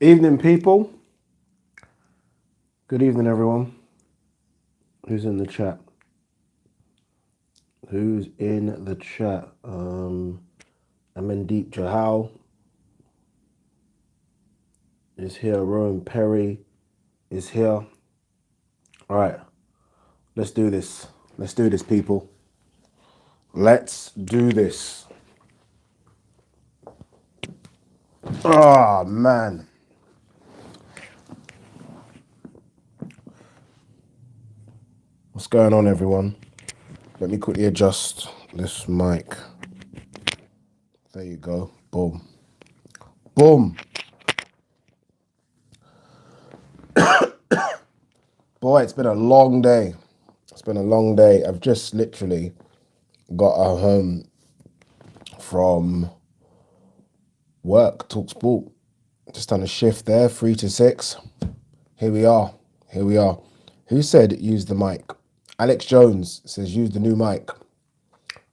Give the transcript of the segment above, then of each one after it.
Evening, people. Good evening, everyone. Who's in the chat? Who's in the chat? Amandeep Jahal is here. Rowan Perry is here. All right, let's do this. Let's do this, people. Let's do this. Oh, man. What's going on, everyone? Let me quickly adjust this mic. There you go. Boom. Boom. Boy, it's been a long day. It's been a long day. I've just literally got home from work, talk sport. Just done a shift there, 3 to 6. Here we are. Here we are. Who said use the mic? Alex Jones says use the new mic.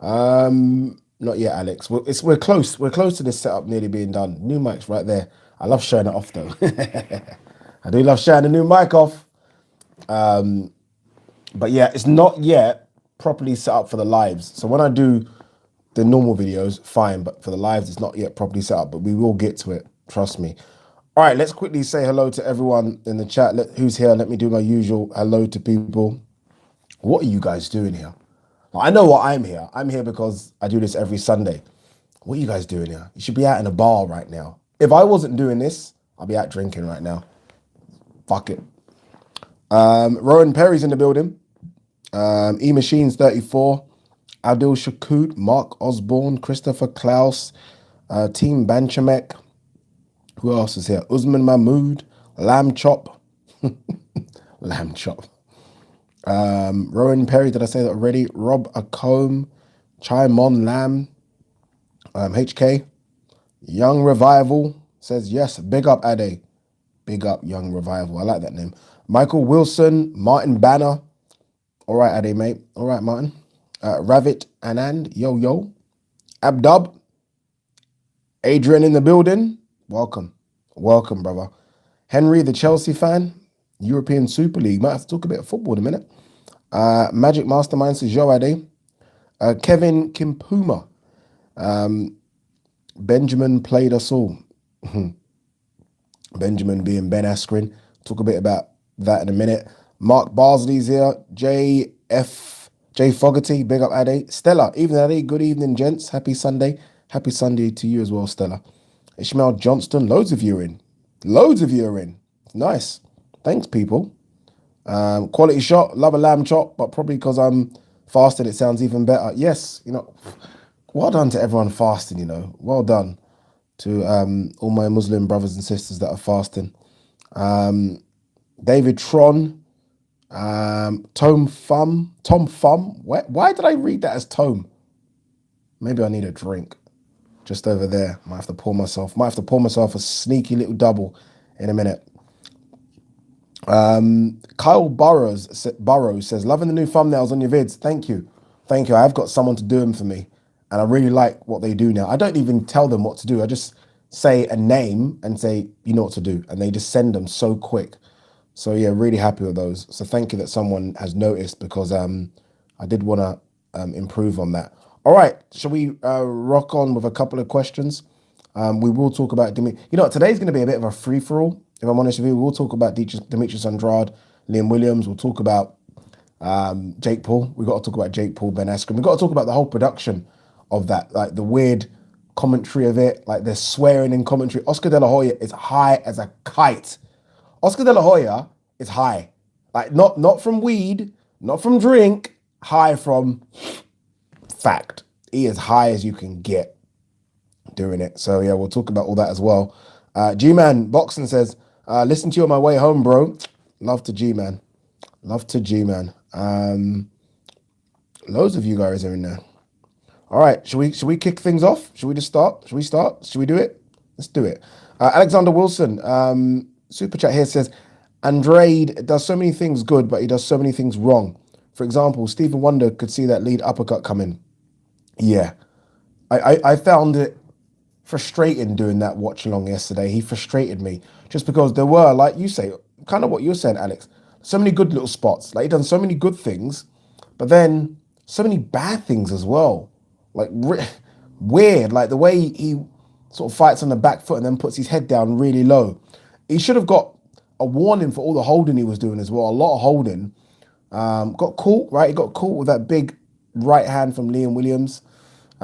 Not yet, Alex. We're close. We're close to this setup nearly being done. New mic's right there. I love showing it off though. I do love showing the new mic off. But yeah, it's not yet properly set up for the lives. So when I do the normal videos, fine. But for the lives, it's not yet properly set up. But we will get to it. Trust me. All right, let's quickly say hello to everyone in the chat. Who's here? Let me do my usual hello to people. What are you guys doing here? I know why I'm here. I'm here because I do this every Sunday. What are you guys doing here? You should be out in a bar right now. If I wasn't doing this, I'll be out drinking right now. Fuck it. Rowan Perry's in the building. E-Machines 34. Adil Shakut, Mark Osborne, Christopher Klaus, Team Banchamek. Who else is here? Usman Mahmood, Lamb Chop. Lamb Chop. Rowan Perry, did I say that already? Rob Acombe, Chai Mon Lam, HK. Young Revival says yes. Big up, Ade. Big up, Young Revival. I like that name. Michael Wilson, Martin Banner. All right, Ade, mate. All right, Martin. Ravit Anand, yo. Abdub. Adrian in the building. Welcome, brother. Henry, the Chelsea fan, European Super League. Might have to talk a bit of football in a minute. Magic Mastermind says, yo, Ade. Kevin Kimpuma. Benjamin played us all. Benjamin being Ben Askren. Talk a bit about that in a minute. Mark Barsley's here. J Fogarty, big up Ade. Stella, evening Ade. Good evening, gents. Happy Sunday. Happy Sunday to you as well, Stella. Ishmael Johnston, loads of you are in. Nice. Thanks, people. Quality shot, love a lamb chop, but probably because I'm fasting, it sounds even better. Yes, well done to everyone fasting, Well done to all my Muslim brothers and sisters that are fasting. David Tron, Tom Fum. Why did I read that as Tome? Maybe I need a drink. Just over there. Might have to pour myself a sneaky little double in a minute. Kyle Burrows says, loving the new thumbnails on your vids. Thank you. I have got someone to do them for me. And I really like what they do now. I don't even tell them what to do. I just say a name and say, you know what to do. And they just send them so quick. So yeah, really happy with those. So thank you that someone has noticed because I did want to improve on that. All right, shall we rock on with a couple of questions? We will talk about today's going to be a bit of a free-for-all, if I'm honest with you. We'll talk about Demetrius Andrade, Liam Williams. We'll talk about Jake Paul. We've got to talk about Jake Paul, Ben Askren. We've got to talk about the whole production of that, like the weird commentary of it, like they're swearing in commentary. Oscar De La Hoya is high as a kite. Oscar De La Hoya is high. Like not from weed, not from drink, high from fact. He is high as you can get doing it. So yeah, we'll talk about all that as well. G-Man Boxing says, listen to you on my way home, bro. Love to G-Man. Loads of you guys are in there. All right, should we kick things off? Should we just start? Should we do it? Let's do it. Alexander Wilson, super chat here says, Andrade does so many things good, but he does so many things wrong. For example, Stephen Wonder could see that lead uppercut coming. Yeah, I found it frustrating doing that watch along yesterday. He frustrated me just because there were, like you say, kind of what you're saying, Alex. So many good little spots. Like he done so many good things, but then so many bad things as well. Like weird, like the way he sort of fights on the back foot and then puts his head down really low. He should have got a warning for all the holding he was doing as well. A lot of holding. Got caught, right? He got caught with that big right hand from Liam Williams.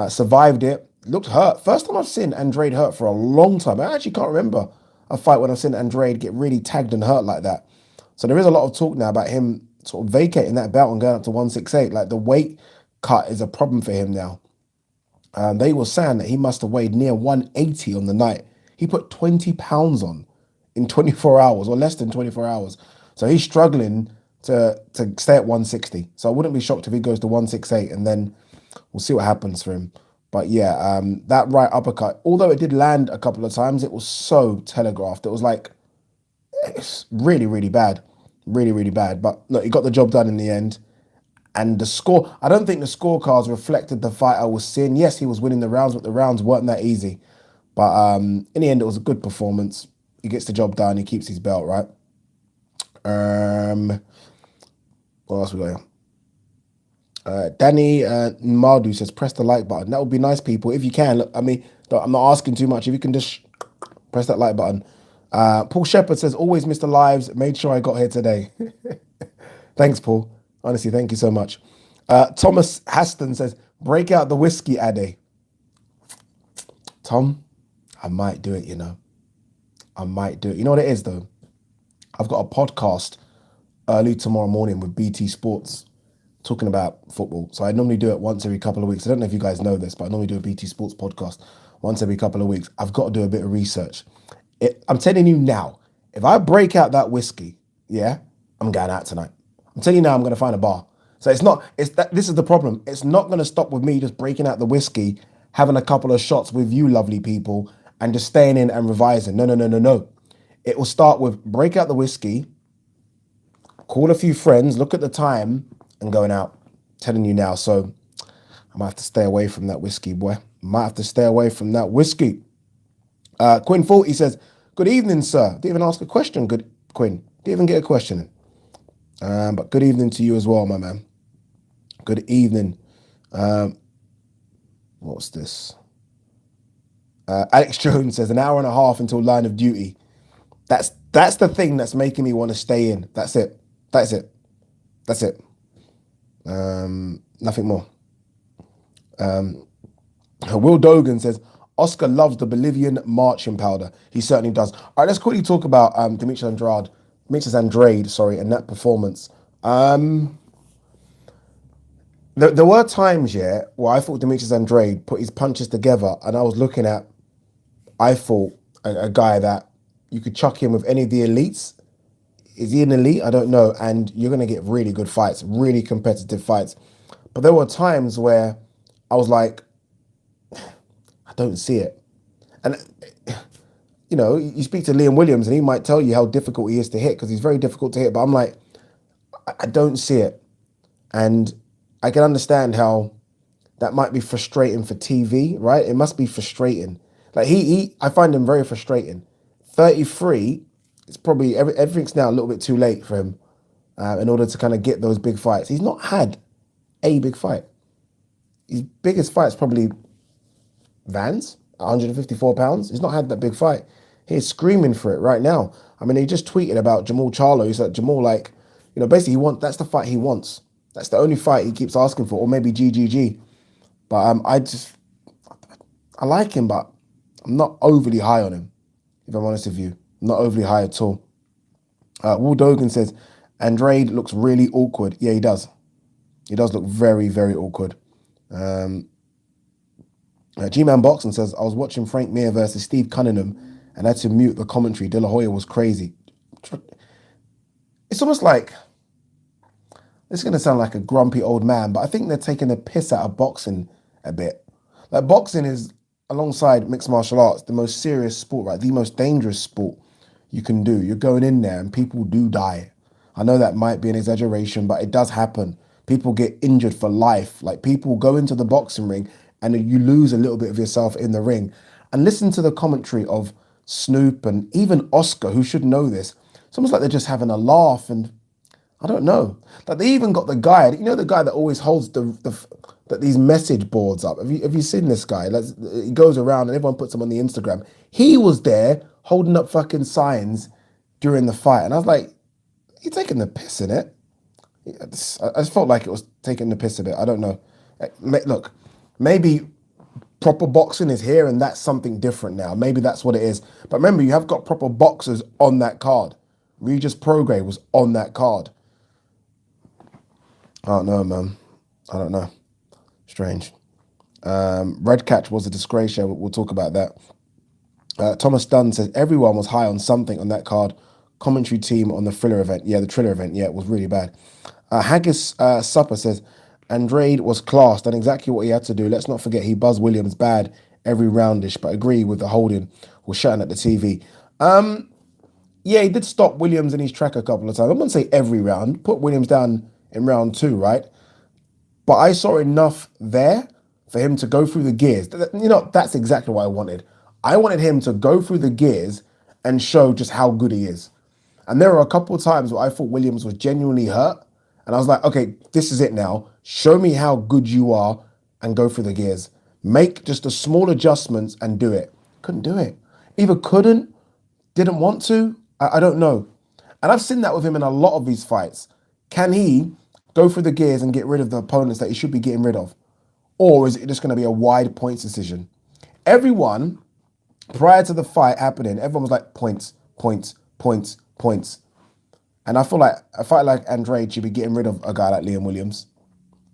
Survived it. Looked hurt. First time I've seen Andrade hurt for a long time. I actually can't remember a fight when I've seen Andrade get really tagged and hurt like that. So there is a lot of talk now about him sort of vacating that belt and going up to 168. Like the weight cut is a problem for him now. They were saying that he must have weighed near 180 on the night. He put 20 pounds on in 24 hours or less than 24 hours. So he's struggling to stay at 160. So I wouldn't be shocked if he goes to 168 and then we'll see what happens for him. But yeah, that right uppercut, although it did land a couple of times, it was so telegraphed. It was like, it's really, really bad. Really, really bad. But look, he got the job done in the end. And the score, I don't think the scorecards reflected the fight I was seeing. Yes, he was winning the rounds, but the rounds weren't that easy. But in the end, it was a good performance. He gets the job done. He keeps his belt, right? What else we got here? Danny Mardu says, press the like button. That would be nice, people. If you can. Look, I mean, I'm not asking too much. If you can just press that like button. Paul Shepherd says, always miss the lives. Made sure I got here today. Thanks, Paul. Honestly, thank you so much. Thomas Haston says, break out the whiskey, Ade. Tom, I might do it, you know. I might do it. You know what it is, though? I've got a podcast early tomorrow morning with BT Sports talking about football. So I normally do it once every couple of weeks. I don't know if you guys know this, but I normally do a BT Sports podcast once every couple of weeks. I've got to do a bit of research. I'm telling you now, if I break out that whiskey, yeah, I'm going out tonight. I'm telling you now, I'm going to find a bar. So this is the problem. It's not going to stop with me just breaking out the whiskey, having a couple of shots with you lovely people, and just staying in and revising. No. It will start with break out the whiskey, call a few friends, look at the time, and going out. I'm telling you now. So I might have to stay away from that whiskey, boy. Might have to stay away from that whiskey. Quinn 40 says, good evening, sir. Didn't even ask a question, good Quinn. Didn't even get a question in. But good evening to you as well, my man. Good evening. What's this? Alex Jones says, an hour and a half until line of duty. That's the thing that's making me want to stay in. That's it. Nothing more. Will Dogan says, Oscar loves the Bolivian marching powder. He certainly does. All right, let's quickly talk about Demetrius Andrade, and that performance. There were times, yeah, where I thought Demetrius Andrade put his punches together, and I was looking at, I thought, a guy that you could chuck him with any of the elites. Is he an elite? I don't know. And you're going to get really good fights, really competitive fights. But there were times where I was like, I don't see it. And, you know, you speak to Liam Williams and he might tell you how difficult he is to hit because he's very difficult to hit. But I'm like, I don't see it. And I can understand how that might be frustrating for TV, right? It must be frustrating. Like I find him very frustrating. 33, it's probably, everything's now a little bit too late for him in order to kind of get those big fights. He's not had a big fight. His biggest fight's probably Vans, 154 pounds. He's not had that big fight. He's screaming for it right now. I mean, he just tweeted about Jamal Charlo. He's like, Jamal, like, you know, basically that's the fight he wants. That's the only fight he keeps asking for, or maybe GGG. But I like him, but I'm not overly high on him, if I'm honest with you. I'm not overly high at all. Will Dogan says, Andrade looks really awkward. Yeah, he does. He does look very, very awkward. G-Man Boxing says, I was watching Frank Mir versus Steve Cunningham and had to mute the commentary. De La Hoya was crazy. It's almost like, it's going to sound like a grumpy old man, but I think they're taking the piss out of boxing a bit. Like, boxing is, alongside mixed martial arts, the most serious sport, right? The most dangerous sport you can do. You're going in there and people do die. I know that might be an exaggeration, but it does happen. People get injured for life. Like, people go into the boxing ring and you lose a little bit of yourself in the ring. and listen to the commentary of Snoop and even Oscar, who should know this. It's almost like they're just having a laugh, and I don't know. Like they even got the guy, the guy that always holds these message boards up. Have you seen this guy? He goes around and everyone puts him on the Instagram. He was there holding up fucking signs during the fight, and I was like, "You're taking the piss in it." I just felt like it was taking the piss a bit. I don't know. Look, maybe proper boxing is here and that's something different now. Maybe that's what it is. But remember, you have got proper boxers on that card. Regis Prograis was on that card. I don't know, man. I don't know. Strange. Red Catch was a disgrace. Yeah, we'll talk about that. Thomas Dunn says everyone was high on something on that card. Commentary team on the Triller event. Yeah, the Triller event. Yeah, it was really bad. Haggis Supper says Andrade was classed and exactly what he had to do. Let's not forget he buzzed Williams bad every roundish, but agree with the holding was shouting at the TV. Yeah, he did stop Williams in his track a couple of times. I'm going to say every round. Put Williams down in round 2, right? But I saw enough there for him to go through the gears. That's exactly what I wanted. I wanted him to go through the gears and show just how good he is. And there were a couple of times where I thought Williams was genuinely hurt. And I was like, okay, this is it now. Show me how good you are and go through the gears. Make just the small adjustments and do it. Couldn't do it. Either couldn't, didn't want to. I don't know. And I've seen that with him in a lot of these fights. Can he go through the gears and get rid of the opponents that he should be getting rid of? Or is it just going to be a wide points decision? Everyone, prior to the fight happening, everyone was like points, points, points, points. And I feel like a fight like Andrade should be getting rid of a guy like Liam Williams.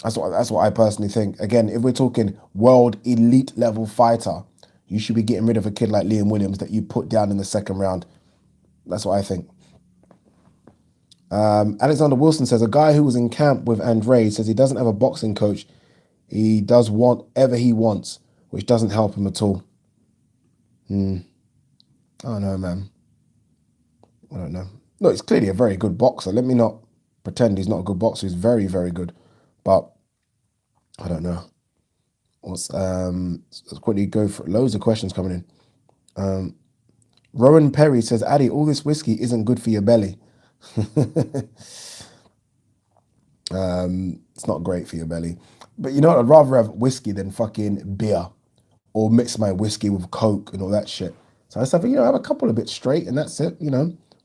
That's what I personally think. Again, if we're talking world elite level fighter, you should be getting rid of a kid like Liam Williams that you put down in the second round. That's what I think. Alexander Wilson says, a guy who was in camp with Andrade says he doesn't have a boxing coach. He does whatever he wants, which doesn't help him at all. I don't know, man. I don't know. No, he's clearly a very good boxer. Let me not pretend he's not a good boxer. He's very, very good. But I don't know. Let's quickly go for loads of questions coming in. Rowan Perry says, Addy, all this whiskey isn't good for your belly. It's not great for your belly. But you know what? I'd rather have whiskey than fucking beer or mix my whiskey with Coke and all that shit. So I just have, have a couple of bits straight and that's it,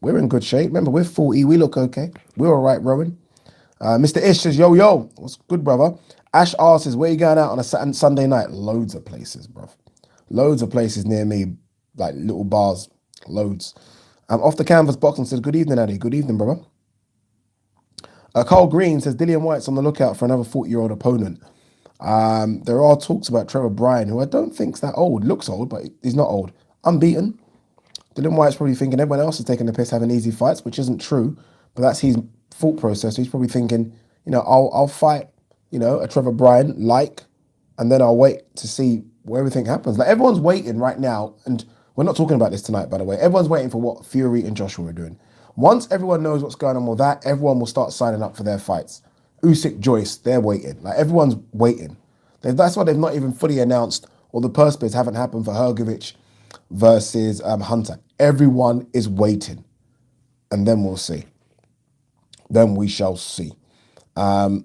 We're in good shape. Remember, we're 40. We look okay. We're all right, Rowan. Mr. Ish says, yo, what's good, brother? Ash R says, where you going out on a Sunday night? Loads of places, bro. Loads of places near me, like little bars, loads. Off the canvas boxing says, good evening, Addy. Good evening, brother. Carl Green says, Dillian White's on the lookout for another 40-year-old opponent. There are talks about Trevor Bryan, who I don't think's that old. Looks old, but he's not old. Unbeaten. Dillian White's probably thinking everyone else is taking the piss having easy fights, which isn't true, but that's his thought process. So he's probably thinking, I'll fight, a Trevor Bryan, and then I'll wait to see where everything happens. Like everyone's waiting right now, and we're not talking about this tonight, by the way. Everyone's waiting for what Fury and Joshua are doing. Once everyone knows what's going on with that, everyone will start signing up for their fights. Usyk, Joyce, they're waiting. Like everyone's waiting. That's why they've not even fully announced, or the purse bids haven't happened for Hrgovic versus Hunter. Everyone is waiting, and then we'll see. Then we shall see. Kamuru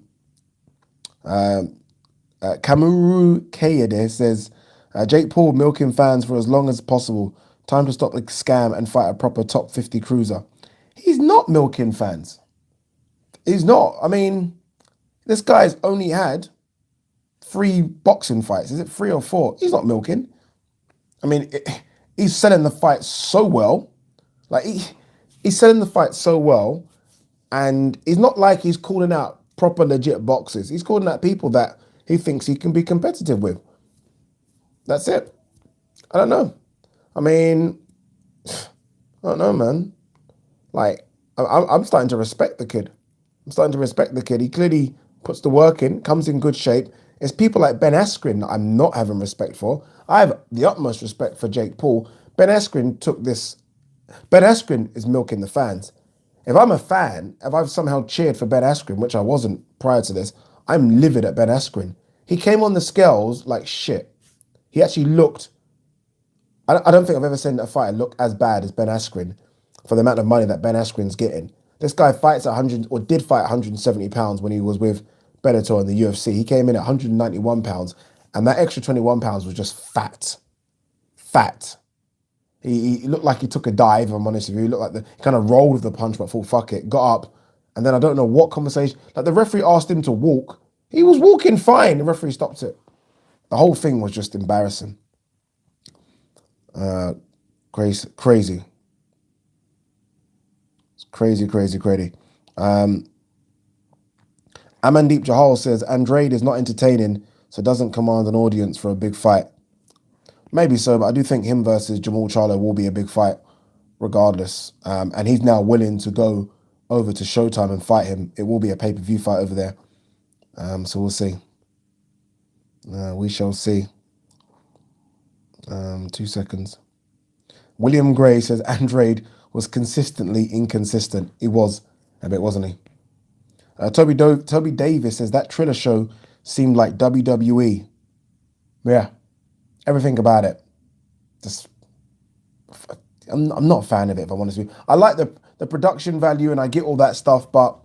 Kayade says, Jake Paul milking fans for as long as possible. Time to stop the scam and fight a proper top 50 cruiser. He's not milking fans. He's not. I mean, this guy's only had 3 boxing fights. Is it 3 or 4? He's not milking. I mean, he's selling the fight so well. Like, he's selling the fight so well, and it's not like he's calling out proper legit boxers. He's calling out people that he thinks he can be competitive with. That's it. I don't know. I mean, I don't know, man. Like, I'm starting to respect the kid. He clearly puts the work in, comes in good shape. It's people like Ben Askren that I'm not having respect for. I have the utmost respect for Jake Paul. Ben Askren is milking the fans. If I'm a fan, if I've somehow cheered for Ben Askren, which I wasn't prior to this, I'm livid at Ben Askren. He came on the scales like shit. He actually looked I don't think I've ever seen a fighter look as bad as Ben Askren for the amount of money that Ben Askren's getting. This guy fights at 100 or did fight 170 pounds when he was with Bellator in the UFC. He came in at 191 pounds, and that extra 21 pounds was just fat. Fat. He looked like he took a dive, if I'm honest with you. He looked like he kind of rolled with the punch, but thought, fuck it, got up. And then I don't know what conversation, like the referee asked him to walk. He was walking fine. The referee stopped it. The whole thing was just embarrassing. Crazy. It's crazy. Amandeep Jahal says, Andrade is not entertaining, so doesn't command an audience for a big fight. Maybe so, but I do think him versus Jamal Charlo will be a big fight regardless. And he's now willing to go over to Showtime and fight him. It will be a pay-per-view fight over there. So we'll see. We shall see. 2 seconds. William Gray says Andrade was consistently inconsistent. He was a bit, wasn't he? Toby Davis says that Triller show seemed like WWE. Yeah. Everything about it. I'm not a fan of it, if I'm honest with you. I like the production value and I get all that stuff, but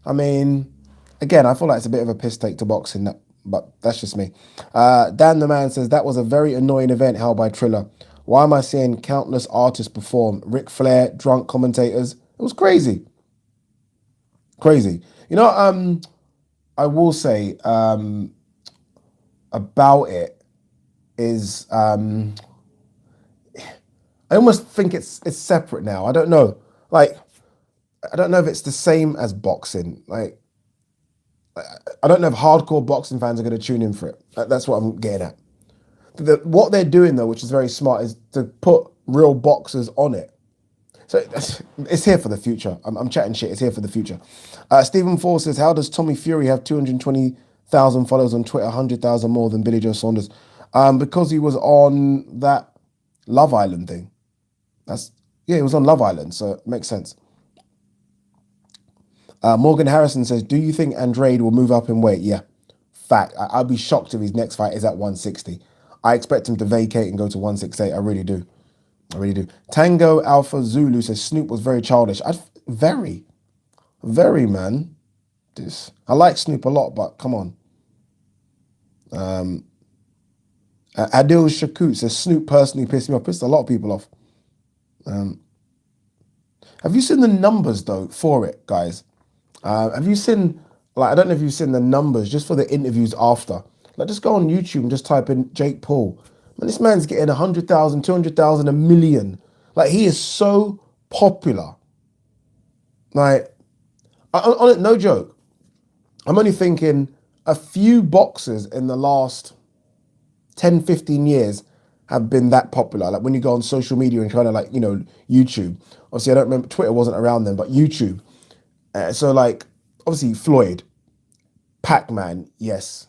I mean, again, I feel like it's a bit of a piss take to boxing, but that's just me. Dan the Man says that was a very annoying event held by Triller. Why am I seeing countless artists perform? Ric Flair, drunk commentators. It was crazy. Crazy. You know, I will say about it is I almost think it's separate now. I don't know. Like, I don't know if it's the same as boxing. Like, I don't know if hardcore boxing fans are going to tune in for it. That's what I'm getting at. What they're doing, though, which is very smart, is to put real boxers on it. So it's here for the future. I'm chatting shit. It's here for the future. Stephen Ford says, how does Tommy Fury have 220,000 followers on Twitter, 100,000 more than Billy Joe Saunders? Because he was on that Love Island thing. He was on Love Island, so it makes sense. Morgan Harrison says, do you think Andrade will move up in weight? Yeah. Fact. I'd be shocked if his next fight is at 160. I expect him to vacate and go to 168. I really do. Tango Alpha Zulu says Snoop was very childish. Very, man. I like Snoop a lot, but come on. Adil Shakut says Snoop personally pissed me off. Pissed a lot of people off. Have you seen the numbers though for it, guys? Have you seen, like, I don't know if you've seen the numbers just for the interviews after. Like, just go on YouTube and just type in Jake Paul. Man, this man's getting 100,000, 200,000, 1 million. Like, he is so popular. Like, no joke. I'm only thinking a few boxers in the last 10, 15 years have been that popular. Like, when you go on social media and kind of like, YouTube. Obviously, I don't remember, Twitter wasn't around then, but YouTube. So, like, obviously, Floyd, Pac-Man, yes.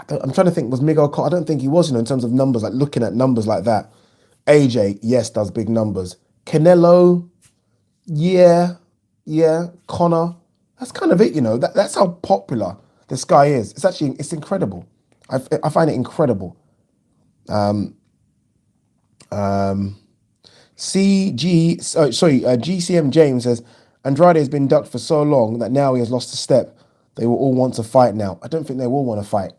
I'm trying to think, was Miguel Cotto? I don't think he was, in terms of numbers, like looking at numbers like that. AJ, yes, does big numbers. Canelo, yeah. Conor, that's kind of it, That's how popular this guy is. It's incredible. I find it incredible. GCM James says, Andrade has been ducked for so long that now he has lost a step. They will all want to fight now. I don't think they will want to fight.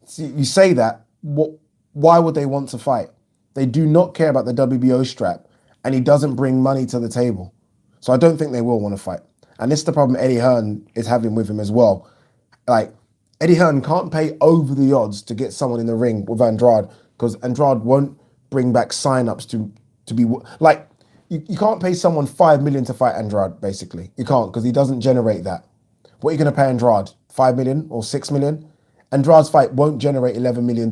See, you say that, why would they want to fight? They do not care about the WBO strap, and he doesn't bring money to the table. So I don't think they will want to fight. And this is the problem Eddie Hearn is having with him as well. Like, Eddie Hearn can't pay over the odds to get someone in the ring with Andrade, because Andrade won't bring back sign-ups to be... Like, you can't pay someone $5 million to fight Andrade, basically. You can't, because he doesn't generate that. What are you going to pay Andrade? $5 million or $6 million? Andrade's fight won't generate $11 million.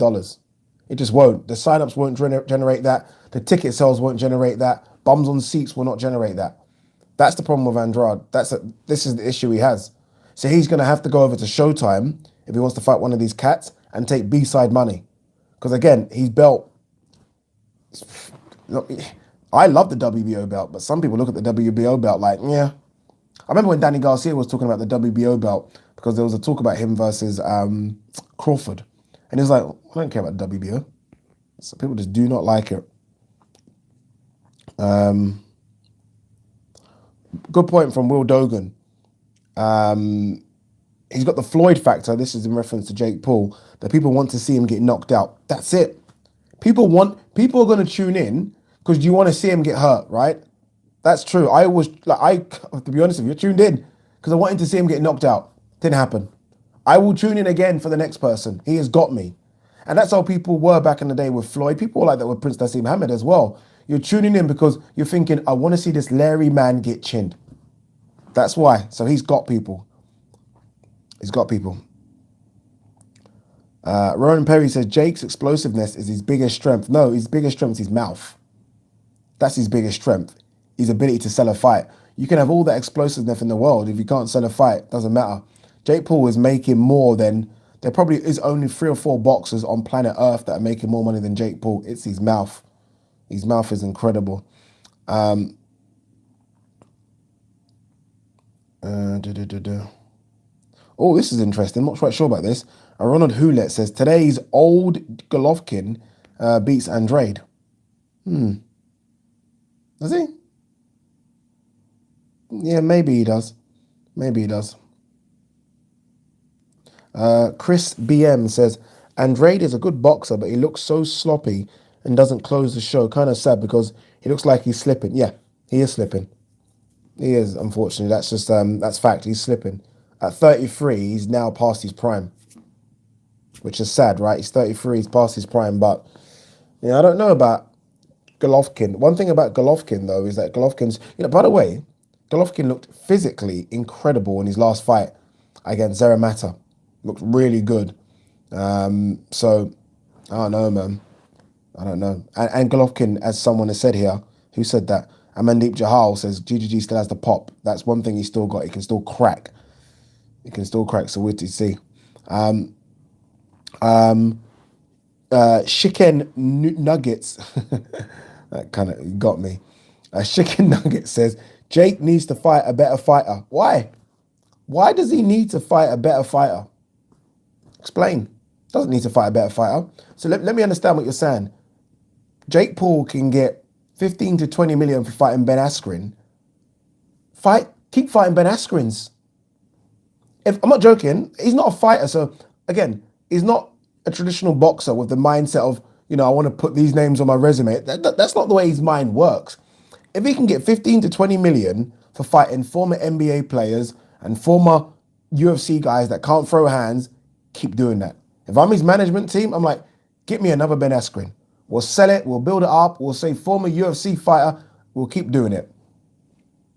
It just won't. The sign-ups won't generate that. The ticket sales won't generate that. Bums on seats will not generate that. That's the problem with Andrade. This is the issue he has. So he's going to have to go over to Showtime if he wants to fight one of these cats and take B-side money. Because again, he's belt. I love the WBO belt, but some people look at the WBO belt like, yeah. I remember when Danny Garcia was talking about the WBO belt, because there was a talk about him versus Crawford. And he was like, I don't care about the WBO. So people just do not like it. Good point from Will Dogan. He's got the Floyd factor. This is in reference to Jake Paul. That people want to see him get knocked out. That's it. People are going to tune in because you want to see him get hurt, right? That's true. To be honest with you, I tuned in because I wanted to see him get knocked out. Didn't happen. I will tune in again for the next person. He has got me. And that's how people were back in the day with Floyd. People were like that with Prince Nassim Hamed as well. You're tuning in because you're thinking, I want to see this Larry man get chinned. That's why. So he's got people. He's got people. Ronan Perry says Jake's explosiveness is his biggest strength. No, his biggest strength is his mouth. That's his biggest strength. His ability to sell a fight. You can have all that explosiveness in the world. If you can't sell a fight, doesn't matter. Jake Paul is making more than... There probably is only 3 or 4 boxers on planet Earth that are making more money than Jake Paul. It's his mouth. His mouth is incredible. Oh, this is interesting. I'm not quite sure about this. Ronald Houlet says, today's old Golovkin beats Andrade. Does he? Yeah, maybe he does. Maybe he does. Chris BM says, Andrade is a good boxer, but he looks so sloppy and doesn't close the show. Kind of sad because he looks like he's slipping. Yeah, he is slipping. He is, unfortunately. That's just, that's fact. He's slipping. At 33, he's now past his prime, which is sad, right? He's 33, he's past his prime, but I don't know about Golovkin. One thing about Golovkin, though, is that Golovkin's, by the way, Golovkin looked physically incredible in his last fight against Zeramata. Looked really good. So, I don't know, man. I don't know. And Golovkin, as someone has said here, who said that? Amandeep Jahal says GGG still has the pop. That's one thing he's still got. He can still crack. He can still crack. So we'll see. Chicken Nuggets. That kind of got me. Chicken Nuggets says Jake needs to fight a better fighter. Why? Why does he need to fight a better fighter? Explain. Doesn't need to fight a better fighter. So let me understand what you're saying. Jake Paul can get 15 to 20 million for fighting Ben Askren. Keep fighting Ben Askrens. I'm not joking, he's not a fighter. So again, he's not a traditional boxer with the mindset of, I want to put these names on my resume. That's not the way his mind works. If he can get 15 to 20 million for fighting former NBA players and former UFC guys that can't throw hands, keep doing that. If I'm his management team, I'm like, get me another Ben Askren. We'll sell it, we'll build it up, we'll say former UFC fighter, we'll keep doing it.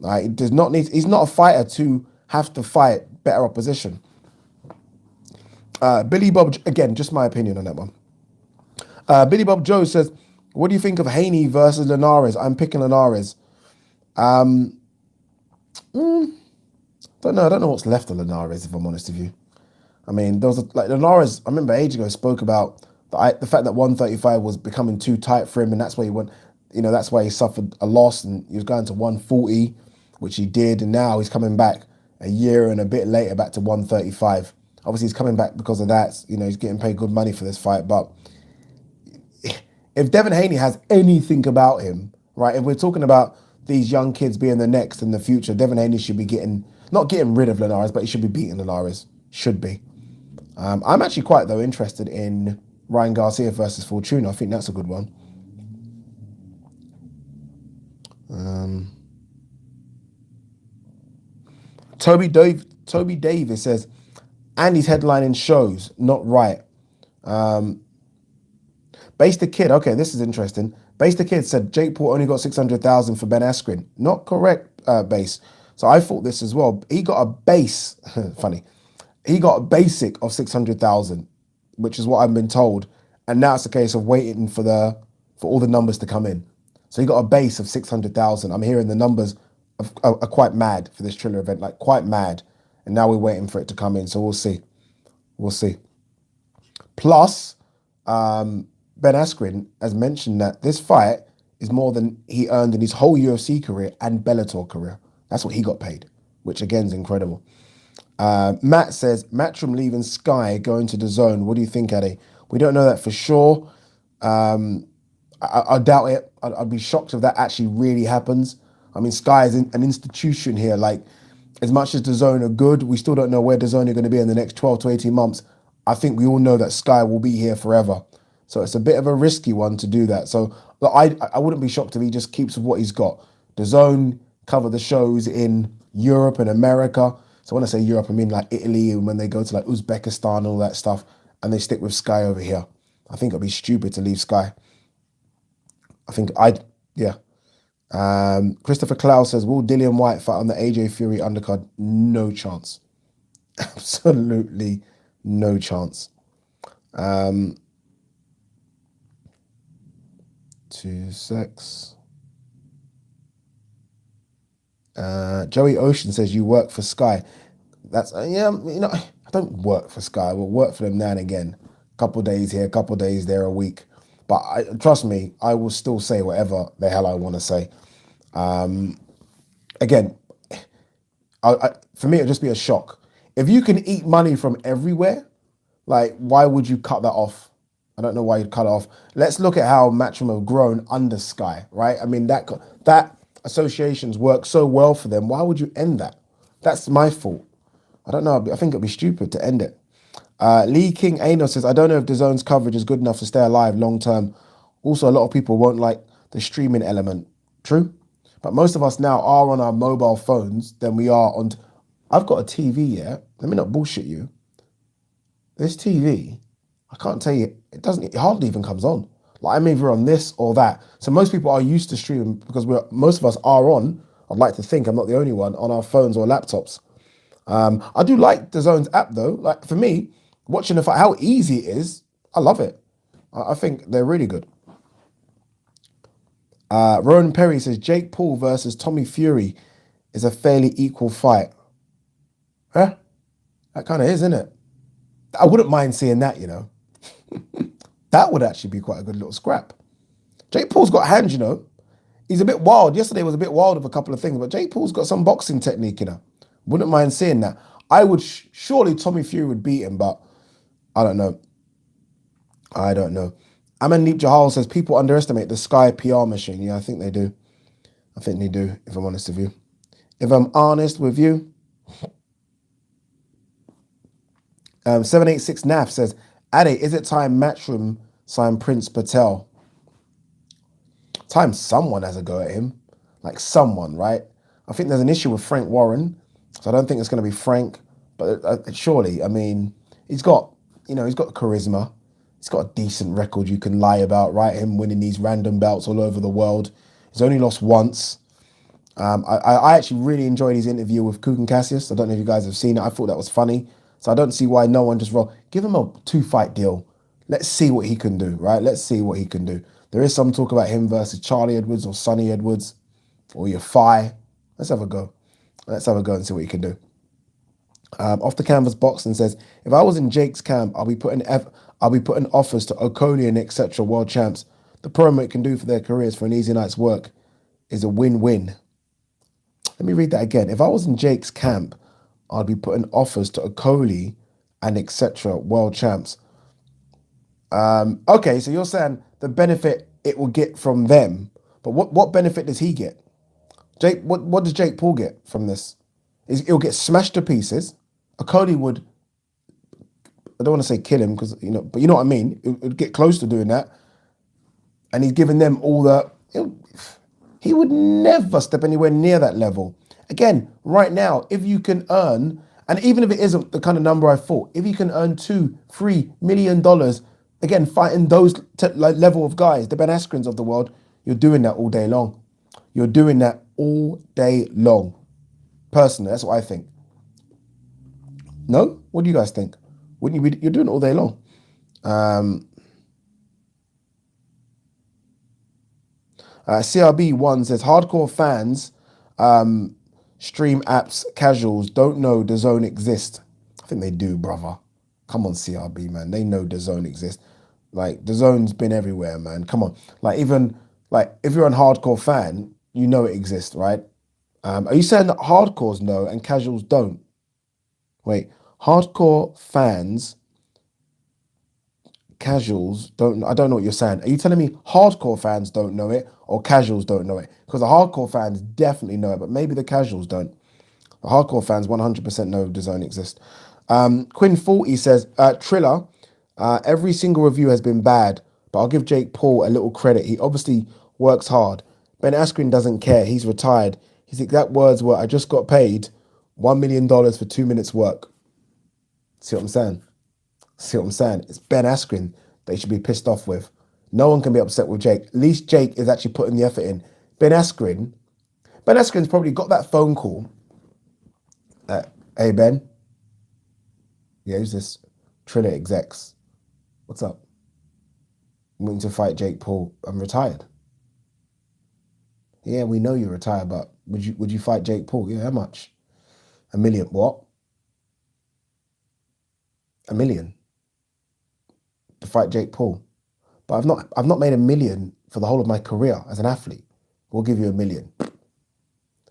All right, he's not a fighter to have to fight better opposition. Billy Bob, again, just my opinion on that one. Billy Bob Joe says, what do you think of Haney versus Linares? I'm picking Linares. Don't know. I don't know what's left of Linares, if I'm honest with you. I mean, there was Linares, I remember ages ago, spoke about the fact that 135 was becoming too tight for him, and that's why he went, that's why he suffered a loss, and he was going to 140, which he did, and now he's coming back a year and a bit later back to 135. Obviously, he's coming back because of that. He's getting paid good money for this fight, but if Devin Haney has anything about him, right, if we're talking about these young kids being the next in the future, Devin Haney should be not getting rid of Linares, but he should be beating Linares. Should be. I'm actually quite, though, interested in Ryan Garcia versus Fortuna. I think that's a good one. Toby Davis says, Andy's headlining shows, not right. Base the Kid, okay, this is interesting. Base the Kid said Jake Paul only got 600,000 for Ben Askren. Not correct, Base. So I thought this as well. He got a base, funny. He got a basic of 600,000, which is what I've been told. And now it's a case of waiting for all the numbers to come in. So he got a base of 600,000. I'm hearing the numbers are quite mad for this Triller event, like quite mad. And now we're waiting for it to come in. So we'll see. We'll see. Plus, Ben Askren has mentioned that this fight is more than he earned in his whole UFC career and Bellator career. That's what he got paid, which again is incredible. Matt says, Matchroom leaving Sky, going to the Zone. What do you think, Addy? We don't know that for sure. I doubt it. I'd be shocked if that actually really happens. I mean, Sky is an institution here. Like, as much as DAZN are good, we still don't know where DAZN are going to be in the next 12 to 18 months. I think we all know that Sky will be here forever. So it's a bit of a risky one to do that. So look, I wouldn't be shocked if he just keeps with what he's got. DAZN cover the shows in Europe and America. So when I say Europe, I mean like Italy, and when they go to like Uzbekistan and all that stuff, and they stick with Sky over here. I think it'd be stupid to leave Sky. I think yeah. Christopher Clow says, will Dillian White fight on the AJ Fury undercard? No chance. Absolutely no chance. 2 secs. Joey Ocean says, you work for Sky. That's, yeah, you know, I don't work for Sky. We'll work for them now and again. Couple days here, couple days there a week. But trust me, I will still say whatever the hell I want to say. Again, for me, it'll just be a shock. If you can eat money from everywhere, like, why would you cut that off? I don't know why you'd cut it off. Let's look at how Matchroom have grown under Sky, right? I mean, that associations work so well for them. Why would you end that? That's my fault. I don't know. I think it'd be stupid to end it. Lee King Ano says, I don't know if DAZN's coverage is good enough to stay alive long term. Also, a lot of people won't like the streaming element. True. But most of us now are on our mobile phones than we are on. I've got a TV, yeah? Let me not bullshit you. This TV, I can't tell you, it hardly even comes on. Like, I'm either on this or that. So most people are used to streaming because most of us are on, I'd like to think I'm not the only one, on our phones or laptops. I do like DAZN's app though. Like, for me, watching the fight, how easy it is, I love it. I think they're really good. Rowan Perry says, Jake Paul versus Tommy Fury is a fairly equal fight. Huh? That kind of is, isn't it? I wouldn't mind seeing that, you know. That would actually be quite a good little scrap. Jake Paul's got hands, you know. He's a bit wild. Yesterday was a bit wild of a couple of things, but Jake Paul's got some boxing technique, you know. Wouldn't mind seeing that. I would, surely Tommy Fury would beat him, but I don't know. Amandeep Jahal says, people underestimate the Sky PR machine. Yeah, I think they do. If I'm honest with you. If I'm honest with you. 786 NAF says, Ade, is it time Matchroom signed Prince Patel? Time someone has a go at him. Like someone, right? I think there's an issue with Frank Warren. So I don't think it's going to be Frank. But surely, I mean, he's got charisma. He's got a decent record you can lie about, right? Him winning these random belts all over the world. He's only lost once. I actually really enjoyed his interview with Kugan Cassius. I don't know if you guys have seen it. I thought that was funny. So I don't see why no one just give him a 2-fight deal. Let's see what he can do, right? Let's see what he can do. There is some talk about him versus Charlie Edwards or Sonny Edwards or your Phi. Let's have a go. Let's have a go and see what he can do. Off the Canvas Boxing says, if I was in Jake's camp, I'll be putting offers to Okolie and etc. world champs. The promo it can do for their careers for an easy night's work is a win-win. Let me read that again. If I was in Jake's camp, I'd be putting offers to Okolie and etc. world champs. Okay, so you're saying the benefit it will get from them, but what benefit does he get? Jake, what does Jake Paul get from this? He'll get smashed to pieces. Okolie would, I don't want to say kill him because but you know what I mean. It would get close to doing that, and he's giving them all the. He would never step anywhere near that level. Again, right now, if you can earn, and even if it isn't the kind of number I thought, if you can earn $2-3 million, again, fighting those level of guys, the Ben Askrens of the world, you're doing that all day long. You're doing that all day long. Personally, that's what I think. No? What do you guys think? Wouldn't you be? You're doing it all day long. CRB1 says, hardcore fans, stream apps, casuals, don't know DAZN exists. I think they do, brother. Come on, CRB, man. They know DAZN exists. Like, DAZN's been everywhere, man. Come on. Like, even, like, if you're a hardcore fan, you know it exists, right? Are you saying that hardcores know and casuals don't? Wait, hardcore fans casuals don't. I don't know what you're saying. Are you telling me hardcore fans don't know it or casuals don't know it? Because the hardcore fans definitely know it, but maybe the casuals don't. The hardcore fans 100% know the zone exists. Quinn 40 says, Triller, every single review has been bad, but I'll give Jake Paul a little credit. He obviously works hard. Ben Askren doesn't care. He's retired. His exact words were, I just got paid $1 million for 2 minutes work. See what I'm saying? See what I'm saying? It's Ben Askren they should be pissed off with. No one can be upset with Jake. At least Jake is actually putting the effort in. Ben Askren's probably got that phone call. Hey, Ben. Yeah, who's this? Triller execs. What's up? I'm going to fight Jake Paul. I'm retired. Yeah, we know you're retired, but would you fight Jake Paul? Yeah, how much? $1 million. What? $1 million to fight Jake Paul. But I've not made $1 million for the whole of my career as an athlete. We'll give you $1 million.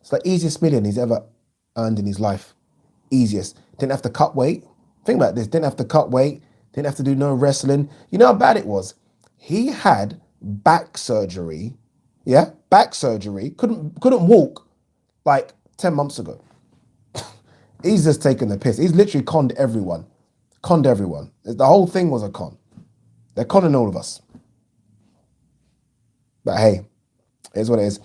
It's the easiest million he's ever earned in his life. Easiest. Didn't have to cut weight. Think about this. Didn't have to cut weight. Didn't have to do no wrestling. You know how bad it was? He had back surgery. Yeah, back surgery. Couldn't walk like 10 months ago. He's just taking the piss. He's literally conned everyone. Conned everyone. The whole thing was a con. They're conning all of us. But hey, here's what it is.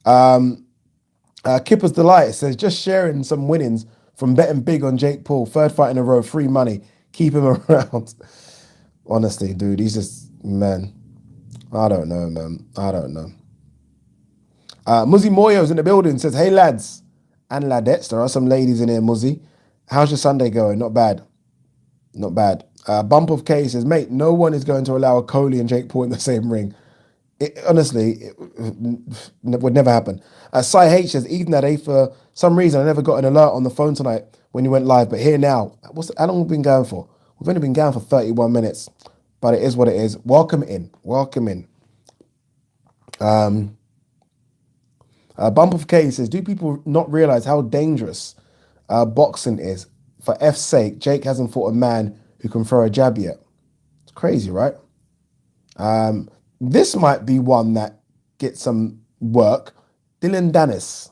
Kipper's Delight says, just sharing some winnings from betting big on Jake Paul. Third fight in a row, free money. Keep him around. Honestly, dude, he's just, man. I don't know, man. I don't know. Muzzy Moyo's in the building, says, hey, lads and ladettes. There are some ladies in here, Muzzy. How's your Sunday going? Not bad. Not bad. Bump of K says, mate, no one is going to allow a Coley and Jake Paul in the same ring. Honestly, it would never happen. Cy H says, Ethan had for some reason, I never got an alert on the phone tonight when you went live, but here now. How long have we been going for? We've only been going for 31 minutes, but it is what it is. Welcome in. Welcome in. Bump of K says, do people not realize how dangerous boxing is? For F's sake, Jake hasn't fought a man who can throw a jab yet. It's crazy, right? This might be one that gets some work. Dylan Dennis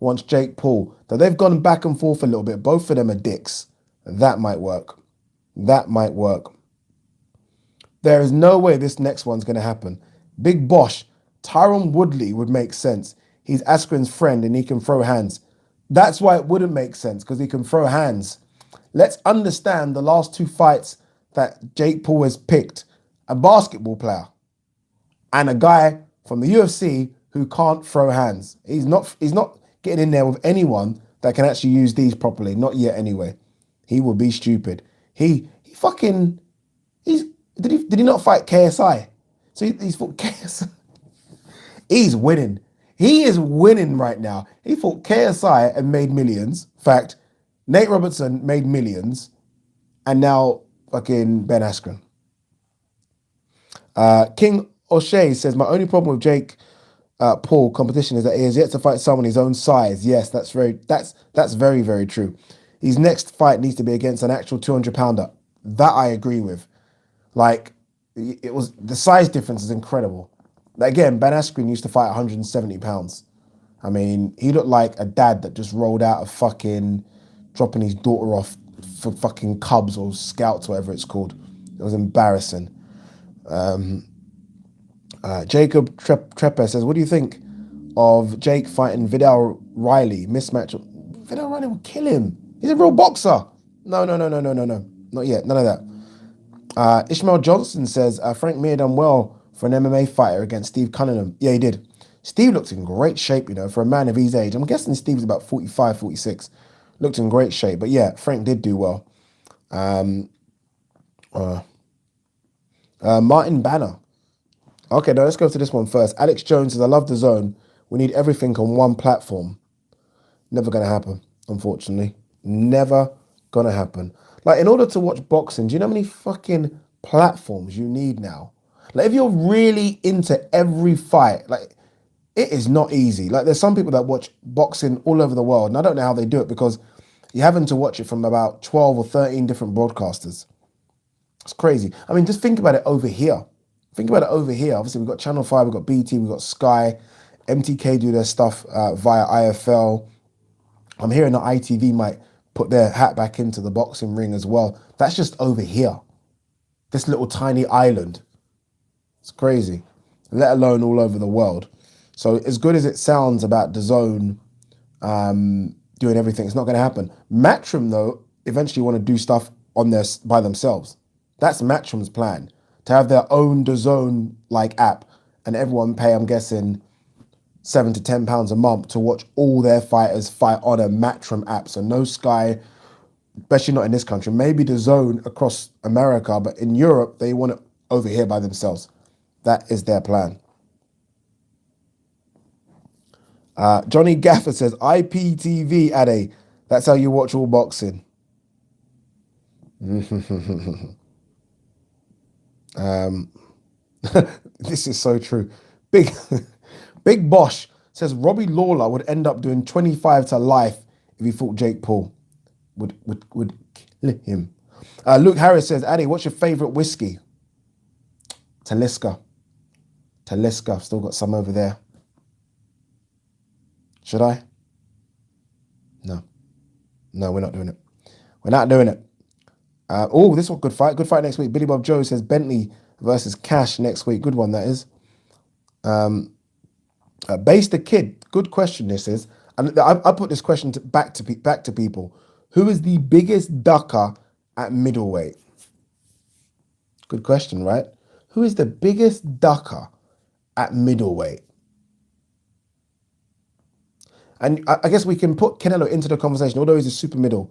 wants Jake Paul. Though they've gone back and forth a little bit. Both of them are dicks. That might work. That might work. There is no way this next one's going to happen. Big Bosh. Tyron Woodley would make sense. He's Askren's friend and he can throw hands. That's why it wouldn't make sense, because he can throw hands. Let's understand the last two fights that Jake Paul has picked. A basketball player and a guy from the UFC who can't throw hands. He's not getting in there with anyone that can actually use these properly. Not yet anyway. He will be stupid. Did he not fight KSI? So he's fought KSI. He's winning. He is winning right now. He fought KSI and made millions. Fact, Nate Robertson made millions. And now fucking Ben Askren. King O'Shea says, my only problem with Jake Paul competition is that he has yet to fight someone his own size. Yes, that's very, very true. His next fight needs to be against an actual 200-pounder. That I agree with. Like, it was, the size difference is incredible. Again, Ben Askren used to fight 170 pounds. I mean, he looked like a dad that just rolled out of fucking dropping his daughter off for fucking Cubs or Scouts, whatever it's called. It was embarrassing. Jacob Trepe says, what do you think of Jake fighting Vidal Riley? Mismatch. Vidal Riley will kill him. He's a real boxer. No. Not yet. None of that. Ishmael Johnson says, Frank Mir done well for an MMA fighter against Steve Cunningham. Yeah, he did. Steve looked in great shape, for a man of his age. I'm guessing Steve's about 45, 46. Looked in great shape. But yeah, Frank did do well. Martin Banner. Okay, now let's go to this one first. Alex Jones says, I love the zone. We need everything on one platform. Never going to happen, unfortunately. Never going to happen. Like, in order to watch boxing, do you know how many fucking platforms you need now? Like, if you're really into every fight, like, it is not easy. Like, there's some people that watch boxing all over the world, and I don't know how they do it because you're having to watch it from about 12 or 13 different broadcasters. It's crazy. I mean, just think about it over here. Think about it over here. Obviously, we've got Channel 5, we've got BT, we've got Sky. MTK do their stuff via IFL. I'm hearing that ITV might put their hat back into the boxing ring as well. That's just over here. This little tiny island. It's crazy. Let alone all over the world. So as good as it sounds about DAZN doing everything, it's not going to happen. Matchroom, though, eventually want to do stuff on their by themselves. That's Matchroom's plan, to have their own DAZN like app, and everyone pay, I'm guessing, £7 to £10 a month to watch all their fighters fight on a Matchroom app. So no Sky, especially not in this country. Maybe DAZN across America, but in Europe they want it over here by themselves. That is their plan. Johnny Gaffer says, IPTV, Ade. That's how you watch all boxing. This is so true. Big Bosch says Robbie Lawler would end up doing 25 to life if he fought Jake Paul. Would kill him. Luke Harris says, Ade, what's your favourite whiskey? Talisker. I've still got some over there. Should I? No, we're not doing it. We're not doing it. Oh, this one, good fight. Good fight next week. Billy Bob Joe says Bentley versus Cash next week. Good one, that is. Base the Kid. Good question, this is. And I put this question back to people. Who is the biggest ducker at middleweight? Good question, right? Who is the biggest ducker at middleweight? And I guess we can put Canelo into the conversation, although he's a super middle.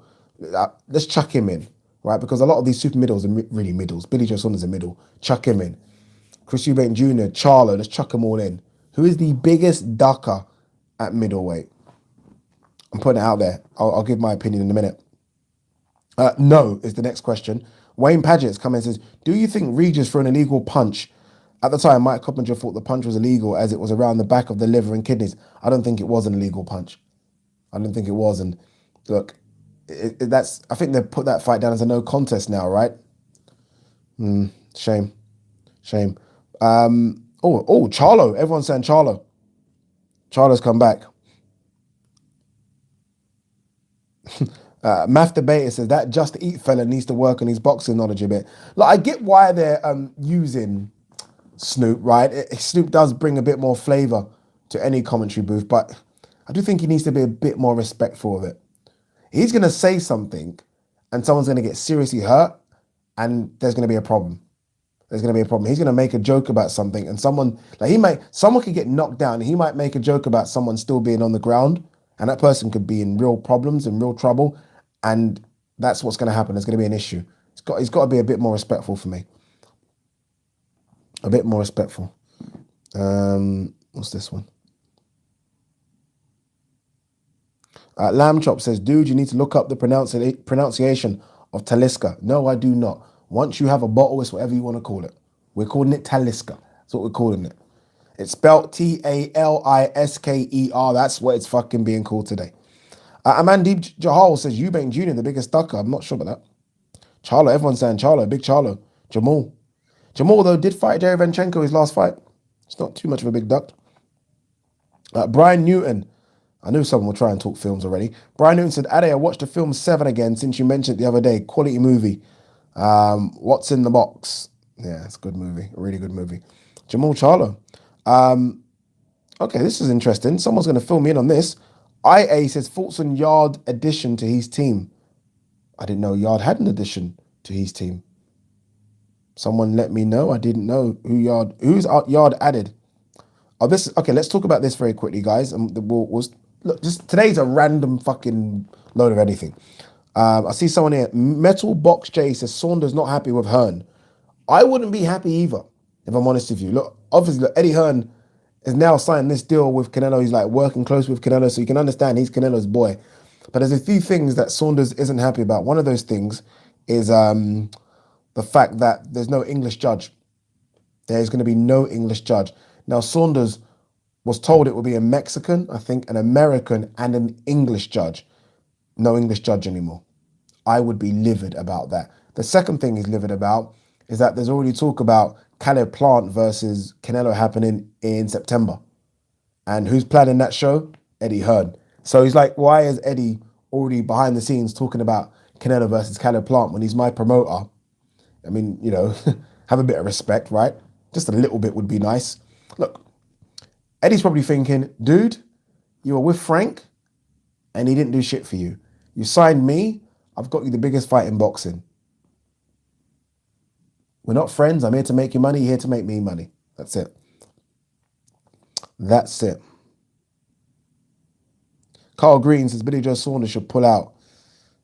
Let's chuck him in, right? Because a lot of these super middles are really middles. Billy Joe Saunders is a middle. Chuck him in. Chris Eubank Jr., Charlo, let's chuck them all in. Who is the biggest ducker at middleweight? I'm putting it out there. I'll give my opinion in a minute. No is the next question. Wayne Paget's come in and says, do you think Regis threw an illegal punch? At the time, Mike Coppinger thought the punch was illegal as it was around the back of the liver and kidneys. I don't think it was an illegal punch. I don't think it was. And look, I think they've put that fight down as a no contest now, right? Shame. Charlo. Everyone's saying Charlo. Charlo's come back. Math Debater says that Just Eat fella needs to work on his boxing knowledge a bit. Like, I get why they're using Snoop, right? Snoop does bring a bit more flavour to any commentary booth, but I do think he needs to be a bit more respectful of it. He's going to say something and someone's going to get seriously hurt and there's going to be a problem. He's going to make a joke about something and someone could get knocked down and he might make a joke about someone still being on the ground and that person could be in real problems and real trouble, and that's what's going to happen. There's going to be an issue. He's got to be a bit more respectful for me. A bit more respectful. What's this one? Lamb Chop says, dude, you need to look up the pronunciation of Talisker. No, I do not. Once you have a bottle, it's whatever you want to call it. We're calling it Talisker. That's what we're calling it. It's spelled Talisker. That's what it's fucking being called today. Amandeep Jahal says, Eubank Jr., the biggest ducker. I'm not sure about that. Charlo, everyone's saying Charlo, big Charlo. Jamal, though, did fight Derevanchenko his last fight. It's not too much of a big duck. Brian Newton. I knew someone would try and talk films already. Brian Newton said, Ade, I watched the film Seven again since you mentioned it the other day. Quality movie. What's in the box? Yeah, it's a good movie. A really good movie. Jamal Charlo. Okay, this is interesting. Someone's going to fill me in on this. IA says, thoughts on Yard addition to his team. I didn't know Yard had an addition to his team. Someone let me know. I didn't know who's Yard added. Okay, let's talk about this very quickly, guys. Look, just today's a random fucking load of anything. I see someone here. Metal Box J says Saunders not happy with Hearn. I wouldn't be happy either, if I'm honest with you. Look, obviously, Eddie Hearn is now signing this deal with Canelo. He's like working close with Canelo, so you can understand he's Canelo's boy. But there's a few things that Saunders isn't happy about. One of those things is the fact that there's no English judge. There's going to be no English judge. Now, Saunders was told it would be a Mexican, I think, an American, and an English judge. No English judge anymore. I would be livid about that. The second thing he's livid about is that there's already talk about Caleb Plant versus Canelo happening in September. And who's planning that show? Eddie Hearn. So he's like, why is Eddie already behind the scenes talking about Canelo versus Caleb Plant when he's my promoter? I mean, you know, have a bit of respect, right? Just a little bit would be nice. Look, Eddie's probably thinking, dude, you were with Frank and he didn't do shit for you. You signed me, I've got you the biggest fight in boxing. We're not friends. I'm here to make you money. You're here to make me money. That's it. That's it. Carl Green says Billy Joe Saunders should pull out.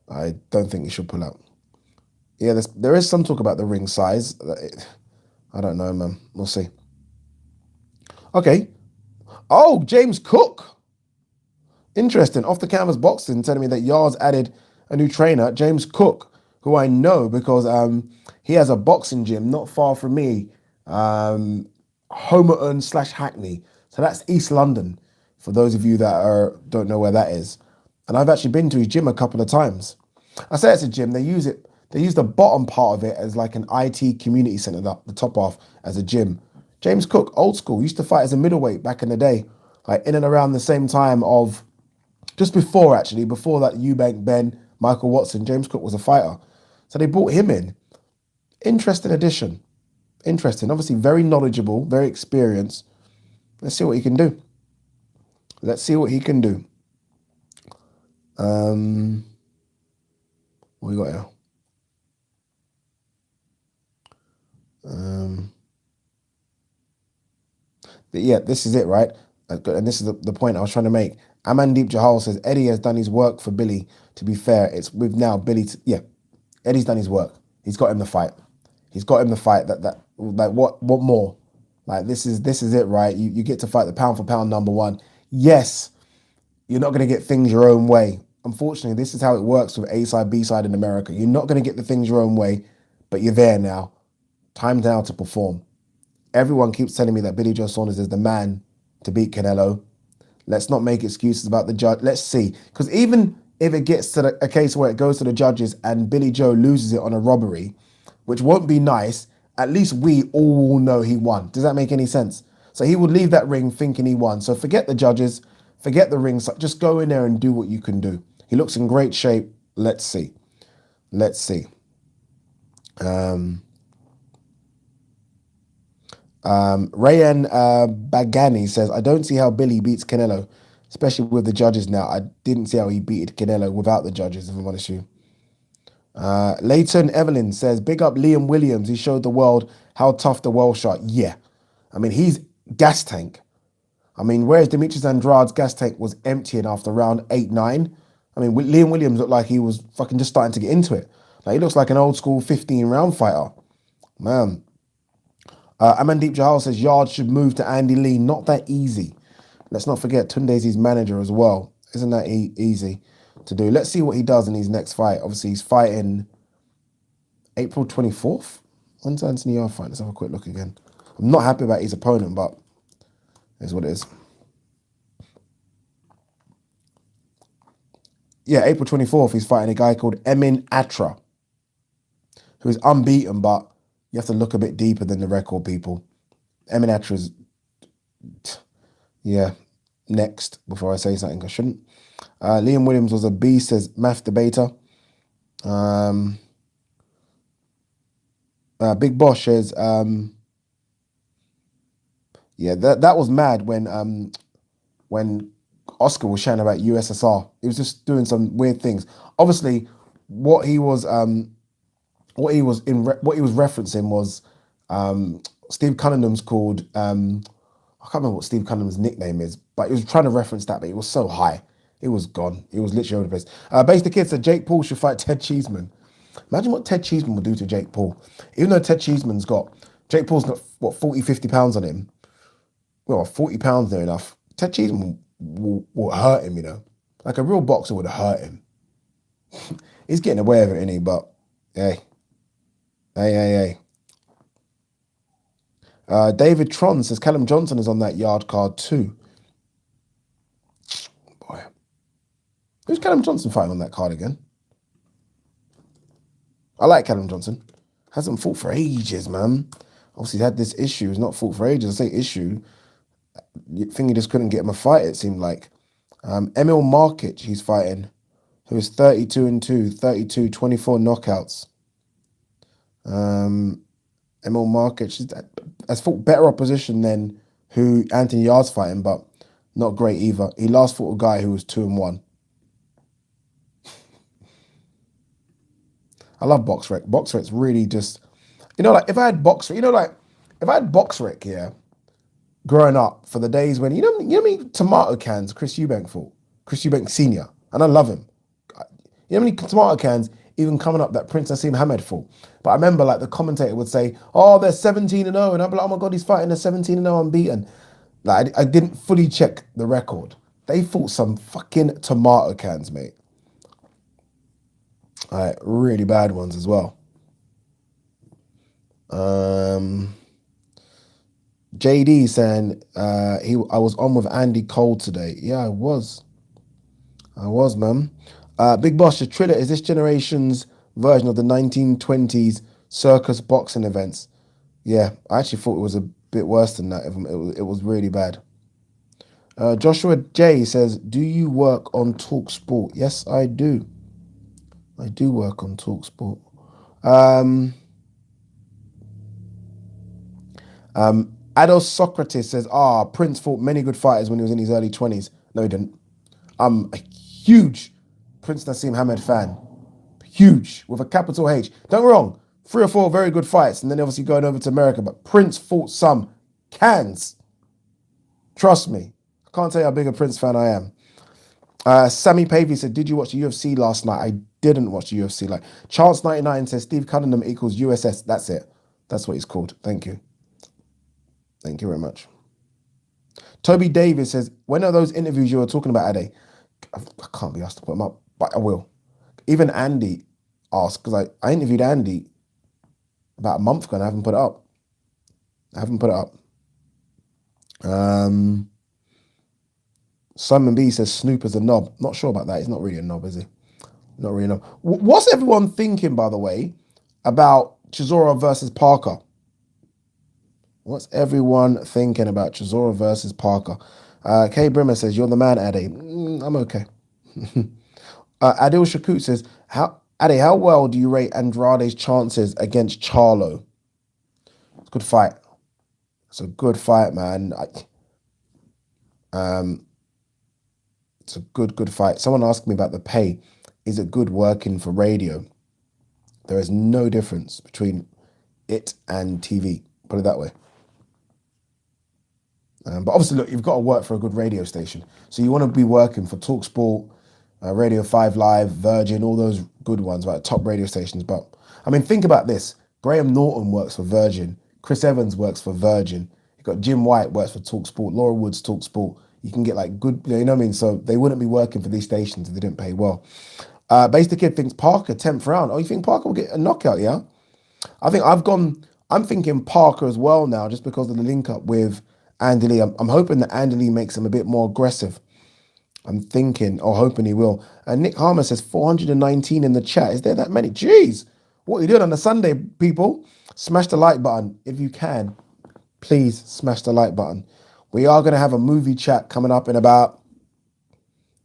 I don't think he should pull out. Yeah, there is some talk about the ring size. I don't know, man. We'll see. Okay. Oh, James Cook. Interesting. Off the canvas boxing telling me that Yard's added a new trainer, James Cook, who I know because he has a boxing gym not far from me, Homerton/Hackney. So that's East London, for those of you that don't know where that is. And I've actually been to his gym a couple of times. I say it's a gym. They use the bottom part of it as like an IT community center, the top half as a gym. James Cook, old school, used to fight as a middleweight back in the day, like in and around the same time of, just before that Eubank Ben, Michael Watson, James Cook was a fighter. So they brought him in. Interesting addition. Interesting. Obviously very knowledgeable, very experienced. Let's see what he can do. Let's see what he can do. What we got here? But yeah, this is it, right? And this is the point I was trying to make. Amandeep Jahal says Eddie has done his work for Billy. To be fair, it's with now Billy. Eddie's done his work. He's got him the fight. He's got him the fight. That like what more? Like this is it, right? You get to fight the pound for pound number one. Yes, you're not going to get things your own way. Unfortunately, this is how it works with A side, B side in America. You're not going to get the things your own way, but you're there now. Time now to perform. Everyone keeps telling me that Billy Joe Saunders is the man to beat Canelo. Let's not make excuses about the judge. Let's see. Because even if it gets to a case where it goes to the judges and Billy Joe loses it on a robbery, which won't be nice, at least we all know he won. Does that make any sense? So he would leave that ring thinking he won. So forget the judges, forget the rings. Just go in there and do what you can do. He looks in great shape. Let's see. Let's see. Rayan Bagani says, I don't see how Billy beats Canelo, especially with the judges now. I didn't see how he beat Canelo without the judges, if I'm honest with you. Leighton Evelyn says, big up Liam Williams. He showed the world how tough the Welsh are. Yeah. I mean, he's gas tank. I mean, whereas Demetrius Andrade's gas tank was emptying after round 8, 9, I mean, Liam Williams looked like he was fucking just starting to get into it. Like, he looks like an old school 15-round fighter. Man. Amandeep Jahal says Yard should move to Andy Lee. Not that easy. Let's not forget Tunde's his manager as well. Isn't that easy to do? Let's see what he does in his next fight. Obviously, he's fighting April 24th. When's Anthony Yard fight? Let's have a quick look again. I'm not happy about his opponent, but it's what it is. Yeah, April 24th, he's fighting a guy called Emin Atra, who is unbeaten, but you have to look a bit deeper than the record, people. Emin Atra's, yeah, next, before I say something I shouldn't. Liam Williams was a beast, says Math Debater. Big Boss says, yeah, that was mad when Oscar was shouting about USSR. He was just doing some weird things. Obviously, what he was referencing was Steve Cunningham's called I can't remember what Steve Cunningham's nickname is, but he was trying to reference that, but it was so high. It was gone. It was literally over the place. Base the Kid said Jake Paul should fight Ted Cheeseman. Imagine what Ted Cheeseman would do to Jake Paul. Even though Jake Paul's got, what, 40, 50 pounds on him. Well, 40 pounds there enough. Ted Cheeseman will hurt him, you know. Like a real boxer would hurt him. He's getting away with it, isn't he? But, hey. David Tron says Callum Johnson is on that Yard card too. Boy. Who's Callum Johnson fighting on that card again? I like Callum Johnson. Hasn't fought for ages, man. Obviously, he had this issue. He's not fought for ages. I say issue. You think he just couldn't get him a fight, it seemed like. Emil Markic, he's fighting, who is 32-2, 32, 24 knockouts. Emil Markic has fought better opposition than who Anthony Yarde's fighting, but not great either. He last fought a guy who was 2-1. I love BoxRec. BoxRec's really just, like if I had BoxRec, if I had BoxRec, yeah, growing up for the days when, you know how many tomato cans Chris Eubank fought? Chris Eubank Sr. And I love him. You know how many tomato cans even coming up that Prince Nassim Hamed fought? But I remember like the commentator would say, oh, they're 17-0. And I'd be like, oh my God, he's fighting a 17-0 unbeaten. Like I didn't fully check the record. They fought some fucking tomato cans, mate. Like really bad ones as well. JD saying I was on with Andy Cole today. Yeah, I was, man. Big Boss, the Triller is this generation's version of the 1920s circus boxing events. Yeah, I actually thought it was a bit worse than that. It was really bad. Joshua J says, do you work on Talk Sport? Yes, I do. I do work on Talk Sport. Ados Socrates says, Prince fought many good fighters when he was in his early 20s. No, he didn't. I'm a huge Prince Nassim Hamed fan. Huge, with a capital H. Don't get me wrong, 3 or 4 very good fights, and then obviously going over to America, but Prince fought some cans. Trust me. I can't tell you how big a Prince fan I am. Sammy Pavey said, did you watch the UFC last night? I didn't watch the UFC. Like Chance99 says, Steve Cunningham equals USS. That's it. That's what he's called. Thank you. Thank you very much. Toby Davis says, when are those interviews you were talking about, Ade? I can't be asked to put them up, but I will. Even Andy asked, because I interviewed Andy about a month ago and I haven't put it up. Simon B says Snoop is a knob. Not sure about that. He's not really a knob, is he? Not really a knob. What's everyone thinking, by the way, about Chisora versus Parker? What's everyone thinking about Chisora versus Parker? Kay Brimmer says, you're the man, Ade. I'm okay. Adil Shakut says, Ade, how well do you rate Andrade's chances against Charlo? It's a good fight. It's a good fight, man. It's a good fight. Someone asked me about the pay. Is it good working for radio? There is no difference between it and TV. Put it that way. But obviously, look, you've got to work for a good radio station. So you want to be working for TalkSport, Radio 5 Live, Virgin, all those good ones, right? Top radio stations. But, I mean, think about this. Graham Norton works for Virgin. Chris Evans works for Virgin. You've got Jim White works for TalkSport. Laura Woods, TalkSport. You can get like good, you know what I mean? So they wouldn't be working for these stations if they didn't pay well. Base the Kid thinks Parker, 10th round. Oh, you think Parker will get a knockout, yeah? I'm thinking Parker as well now, just because of the link up with Andy Lee. I'm hoping that Andy Lee makes him a bit more aggressive. I'm thinking, or hoping he will. And Nick Harmer says 419 in the chat. Is there that many? Jeez, what are you doing on a Sunday, people? Smash the like button if you can. Please smash the like button. We are going to have a movie chat coming up in about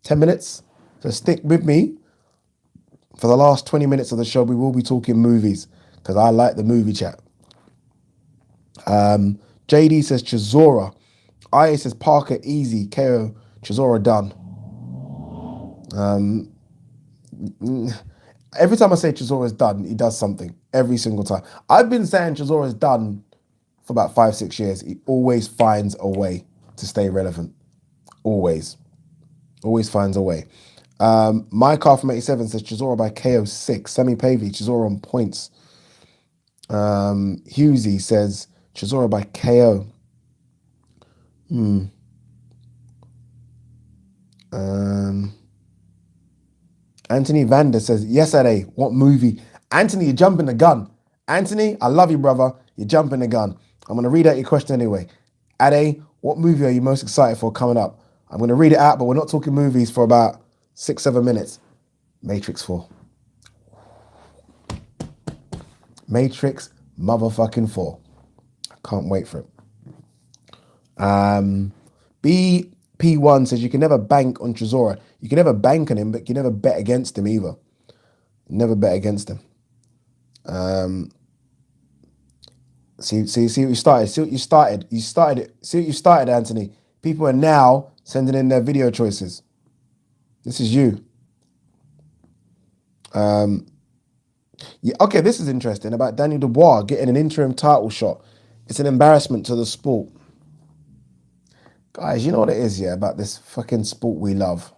10 minutes. So stick with me. For the last 20 minutes of the show, we will be talking movies because I like the movie chat. JD says Chisora. IA says Parker easy. KO. Chisora done. Every time I say Chisora is done, he does something. Every single time. I've been saying Chisora is done for about 5-6 years. He always finds a way to stay relevant. Always finds a way. My car from 87 says Chisora by KO 6. Semi Pavey, Chisora on points. Husey says Chisora by KO. Anthony Vander says, yes, Ade, what movie? Anthony, you're jumping the gun. Anthony, I love you, brother. You're jumping the gun. I'm going to read out your question anyway. Ade, what movie are you most excited for coming up? I'm going to read it out, but we're not talking movies for about 6-7 minutes. Matrix 4. Matrix motherfucking 4. I can't wait for it. BP1 says you can never bank on Chisora. You can never bank on him, but you never bet against him either. Never bet against him. See what you started. See what you started. You started it. See what you started, Anthony. People are now sending in their video choices. This is you. Yeah, okay, this is interesting about Daniel Dubois getting an interim title shot. It's an embarrassment to the sport. Guys, you know what it is, yeah, about this fucking sport we love.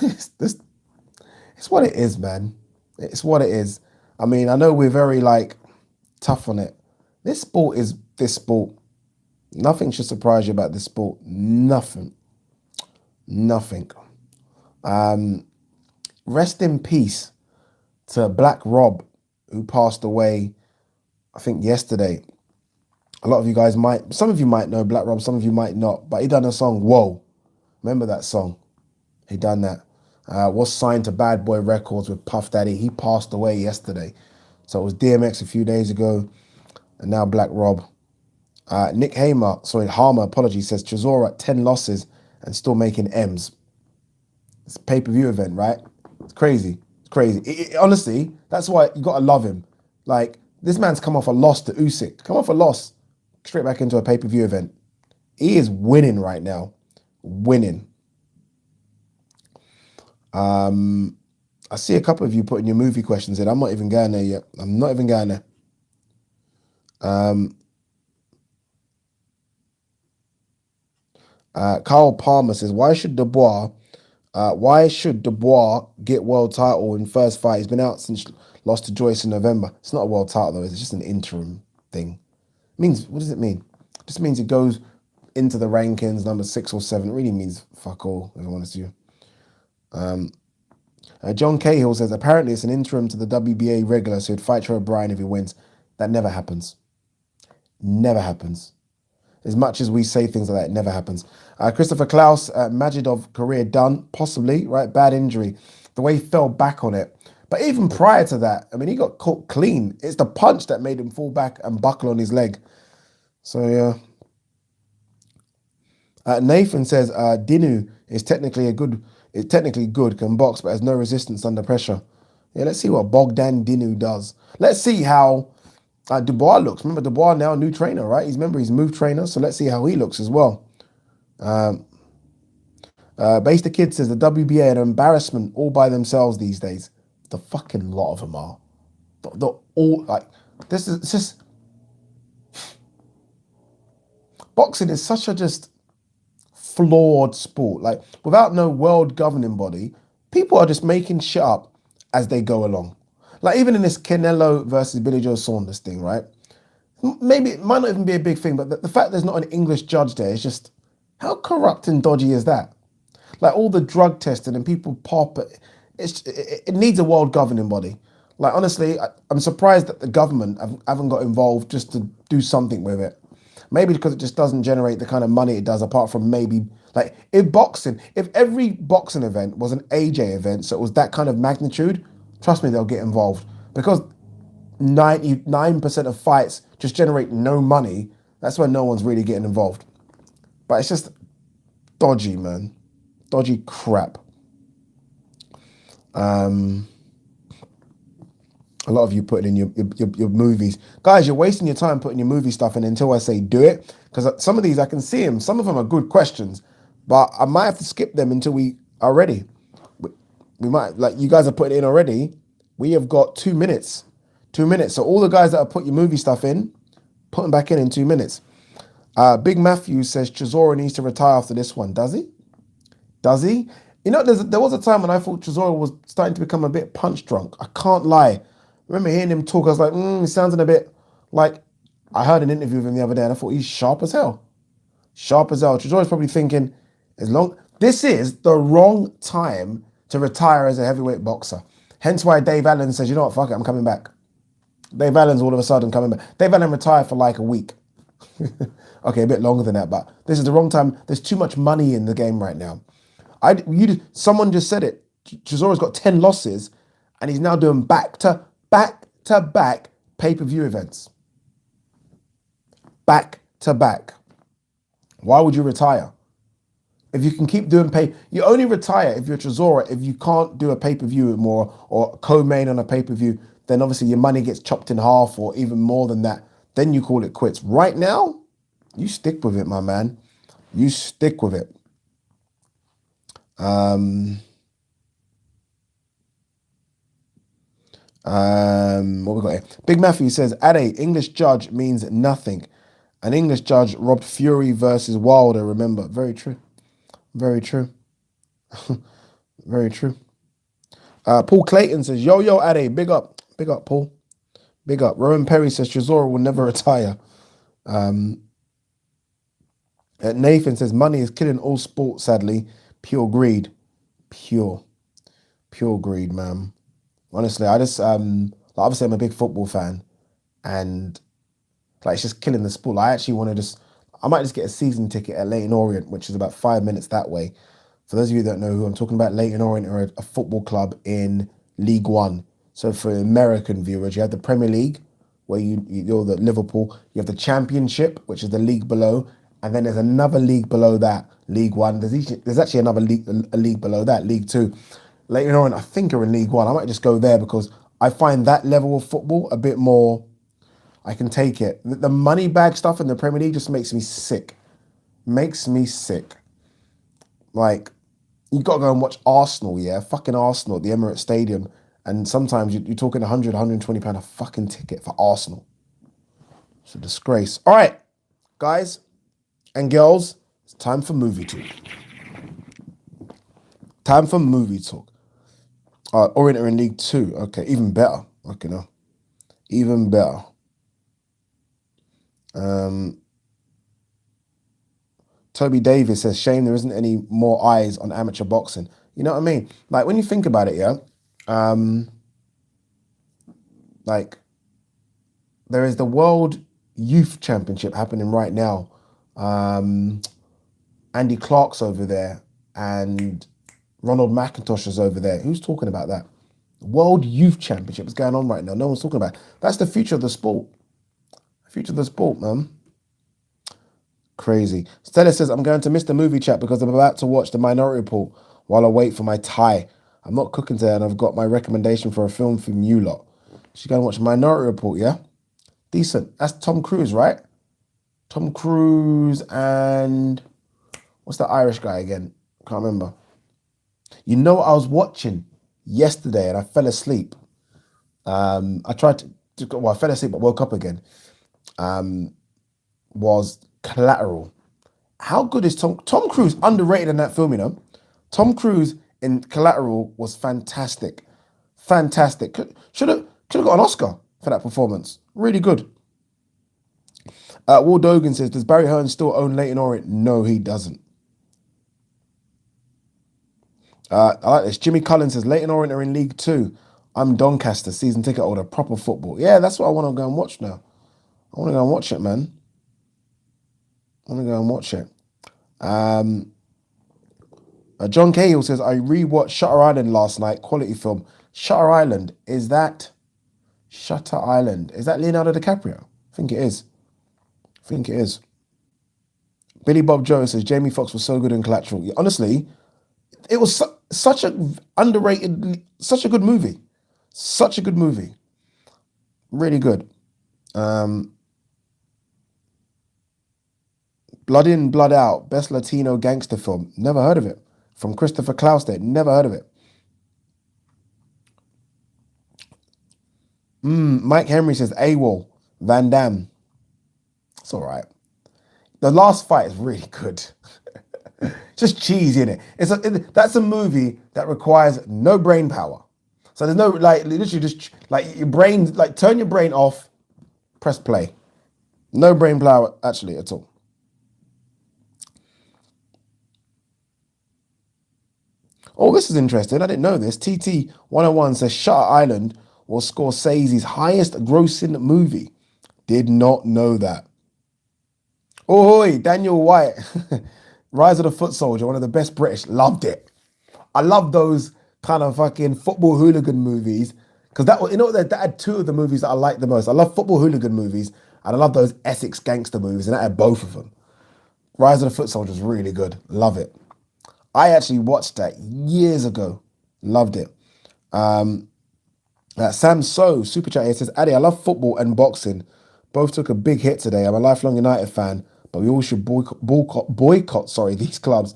It's what it is, man. It's what it is. I mean, I know we're very, like, tough on it. This sport is this sport. Nothing should surprise you about this sport. Nothing. Rest in peace to Black Rob, who passed away, I think, yesterday. A lot of you guys some of you might know Black Rob, some of you might not, but he done a song, Whoa. Remember that song? He done that. Was signed to Bad Boy Records with Puff Daddy. He passed away yesterday. So it was DMX a few days ago, and now Black Rob. Nick Harmer, apologies, says Chisora 10 losses and still making M's. It's a pay-per-view event, right? It's crazy. It's crazy. Honestly, that's why you got to love him. Like, this man's come off a loss to Usyk. Come off a loss, straight back into a pay-per-view event. He is winning right now. Winning. I see a couple of you putting your movie questions in. I'm not even going there yet. I'm not even going there. Carl Palmer says, why should Dubois get world title in first fight? He's been out since lost to Joyce in November. It's not a world title though. It's just an interim thing. It means, what does it mean? It just means it goes into the rankings, number 6 or 7. It really means fuck all, if I'm honest with you. John Cahill says, apparently it's an interim to the WBA regular, so he'd fight Joe O'Brien if he wins. That never happens. Never happens. As much as we say things like that, it never happens. Christopher Klaus, Majidov career done, possibly, right? Bad injury. The way he fell back on it. But even prior to that, I mean, he got caught clean. It's the punch that made him fall back and buckle on his leg. So, yeah. Nathan says, Dinu is technically good, can box, but has no resistance under pressure. Yeah, let's see what Bogdan Dinu does. Let's see how Dubois looks. Remember, Dubois now, new trainer, right? He's move trainer, so let's see how he looks as well. Base the Kid says, the WBA an embarrassment all by themselves these days. The fucking lot of them are. They're all, like, this is just... Boxing is such a just flawed sport. Like, without no world governing body, people are just making shit up as they go along. Like, even in this Canelo versus Billy Joe Saunders thing, right? Maybe it might not even be a big thing, but the fact there's not an English judge there is just, how corrupt and dodgy is that? Like, all the drug testing and people pop it. It needs a world governing body. Like, honestly, I'm surprised that the government haven't got involved just to do something with it. Maybe because it just doesn't generate the kind of money it does, apart from maybe, like, if every boxing event was an AJ event, so it was that kind of magnitude, trust me, they'll get involved. Because 99% of fights just generate no money, that's when no one's really getting involved. But it's just dodgy, man. Dodgy crap. A lot of you putting in your movies. Guys, you're wasting your time putting your movie stuff in until I say do it. Because some of these, I can see them. Some of them are good questions. But I might have to skip them until we are ready. We might, like, you guys are putting it in already. We have got 2 minutes. 2 minutes. So all the guys that have put your movie stuff in, put them back in 2 minutes. Big Matthew says Chisora needs to retire after this one. Does he? Does he? You know, there was a time when I thought Chisora was starting to become a bit punch drunk. I can't lie. I remember hearing him talk. I was like, he sounds a bit like... I heard an interview with him the other day and I thought he's sharp as hell. Sharp as hell. Chisora's probably thinking, this is the wrong time to retire as a heavyweight boxer. Hence why Dave Allen says, you know what, fuck it, I'm coming back. Dave Allen's all of a sudden coming back. Dave Allen retired for like a week. Okay, a bit longer than that, but this is the wrong time. There's too much money in the game right now. Someone just said it. Chisora's got 10 losses and he's now doing back back pay-per-view events. Back to back. Why would you retire? If you can keep doing you only retire if you're Chisora. If you can't do a pay-per-view more or co-main on a pay-per-view, then obviously your money gets chopped in half or even more than that. Then you call it quits. Right now, you stick with it, my man. You stick with it. What we got here? Big Matthew says, Ade, English judge means nothing. An English judge robbed Fury versus Wilder, remember. Very true. Very true. Very true. Paul Clayton says, yo, Ade, big up. Big up, Paul. Big up. Rowan Perry says, Chisora will never retire. Nathan says, money is killing all sport, sadly. Pure greed. Pure greed, man. Honestly, I just, obviously I'm a big football fan and it's just killing the sport. I actually want to I might just get a season ticket at Leyton Orient, which is about 5 minutes that way. For those of you that know who I'm talking about, Leyton Orient are a football club in League One. So for American viewers, you have the Premier League, where you're the Liverpool. You have the Championship, which is the league below. And then there's another league below that, League One. There's actually another league, a league below that, League Two. Leyton Orient, I think, are in League One. I might just go there because I find that level of football a bit more, I can take it. The money bag stuff in the Premier League just makes me sick. Makes me sick. Like, you got to go and watch Arsenal, yeah? Fucking Arsenal at the Emirates Stadium. And sometimes you're talking 100, 120 pound a fucking ticket for Arsenal. It's a disgrace. All right, guys and girls, it's time for movie talk. Time for movie talk. Orient are in League Two. Okay, even better. Okay, no. Even better. Toby Davis says, shame there isn't any more eyes on amateur boxing. You know what I mean? Like, when you think about it, yeah? Like, there is the World Youth Championship happening right now. Andy Clark's over there and Ronald McIntosh is over there. Who's talking about that? World Youth Championship is going on right now. No one's talking about it. That's the future of the sport. The future of the sport, man. Crazy. Stella says, I'm going to miss the movie chat because I'm about to watch The Minority Report while I wait for my Thai. I'm not cooking today and I've got my recommendation for a film from you lot. She's going to watch Minority Report, yeah? Decent. That's Tom Cruise, right? Tom Cruise and... what's the Irish guy again? Can't remember. You know what I was watching yesterday and I fell asleep. I tried to I fell asleep but woke up again. Was Collateral. How good is Tom Cruise? Underrated in that film, you know. Tom Cruise in Collateral was fantastic. Fantastic. Should have got an Oscar for that performance. Really good. Ward Dogan says, does Barry Hearn still own Leyton Orient? No, he doesn't. I like this. Jimmy Cullen says, Leyton Orient are in League Two. I'm Doncaster, season ticket holder, proper football. Yeah, that's what I want to go and watch now. I want to go and watch it, man. I want to go and watch it. John Cahill says, I rewatched Shutter Island last night. Quality film. Shutter Island. Is that Leonardo DiCaprio? I think it is. Billy Bob Jones says, Jamie Foxx was so good in Collateral. Yeah, honestly, it was such a underrated, such a good movie. Such a good movie. Really good. Blood In, Blood Out, best Latino gangster film. Never heard of it. From Christopher Klausted. Never heard of it. Mike Henry says, AWOL, Van Damme. It's all right. The last fight is really good. Just cheesy, innit? That's a movie that requires no brain power. So there's no, like, literally just, like, your brain, like, turn your brain off, press play. No brain power, actually, at all. Oh, this is interesting. I didn't know this. TT101 says Shutter Island was Scorsese's highest grossing movie. Did not know that. Oh, Daniel White. Rise of the Foot Soldier, one of the best British. Loved it. I love those kind of fucking football hooligan movies. Because that had two of the movies that I like the most. I love football hooligan movies, and I love those Essex gangster movies, and that had both of them. Rise of the Foot Soldier is really good. Love it. I actually watched that years ago. Loved it. Sam So, super chat here, says, Addy, I love football and boxing. Both took a big hit today. I'm a lifelong United fan, but we all should boycott these clubs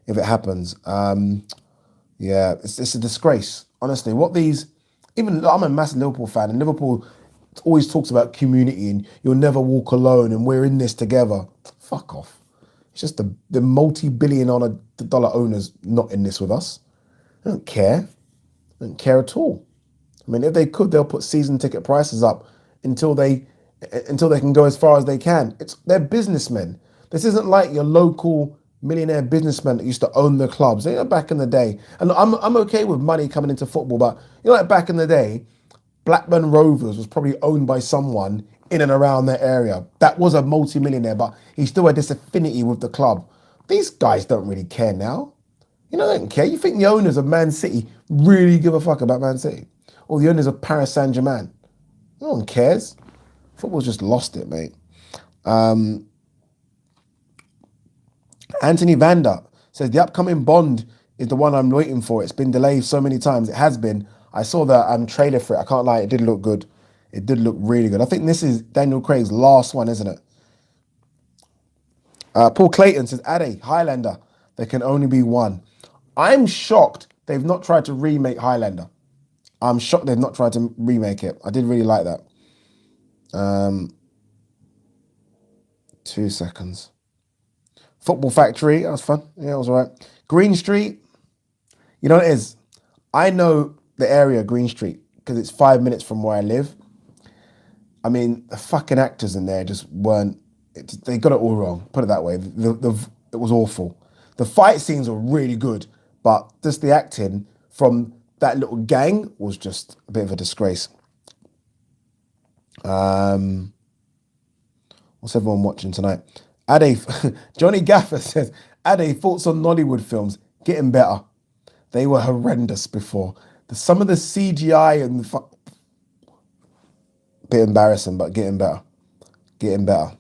if it happens. Yeah, it's a disgrace. Honestly, even I'm a massive Liverpool fan, and Liverpool always talks about community and you'll never walk alone and we're in this together. Fuck off. It's just the multi-billion dollar owners not in this with us. They don't care. They don't care at all. I mean, if they could, they'll put season ticket prices up until they can go as far as they can. They're businessmen. This isn't like your local millionaire businessmen that used to own the clubs. Back in the day. And I'm okay with money coming into football, but like back in the day, Blackburn Rovers was probably owned by someone in and around that area. That was a multi-millionaire, but he still had this affinity with the club. These guys don't really care now. They don't care. You think the owners of Man City really give a fuck about Man City? Or the owners of Paris Saint-Germain? No one cares. Football's just lost it, mate. Anthony Vanda says, the upcoming Bond is the one I'm waiting for. It's been delayed so many times. It has been. I saw the trailer for it. I can't lie. It did look good. It did look really good. I think this is Daniel Craig's last one, isn't it? Paul Clayton says, Ade, Highlander. There can only be one. I'm shocked they've not tried to remake Highlander. I'm shocked they've not tried to remake it. I did really like that. 2 seconds. Football Factory, that was fun. Yeah, it was all right. Green Street, you know what it is? I know the area, Green Street, because it's 5 minutes from where I live. I mean, the fucking actors in there just weren't, they got it all wrong, put it that way. It was awful. The fight scenes were really good, but just the acting from that little gang was just a bit of a disgrace. What's everyone watching tonight? Ade, Johnny Gaffer says, Ade, thoughts on Nollywood films? Getting better. They were horrendous before. Some of the CGI and bit embarrassing, but getting better. Getting better.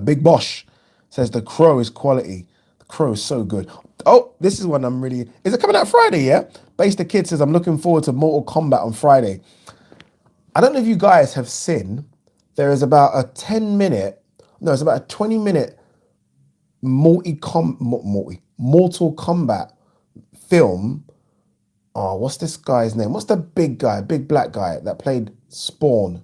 Big Bosch says, The Crow is quality. The Crow is so good. Oh, this is one I'm really... Is it coming out Friday, yeah? Base the Kid says, I'm looking forward to Mortal Kombat on Friday. I don't know if you guys have seen, there is about a 20-minute Mortal Kombat film. Oh, what's this guy's name? What's the big black guy that played Spawn?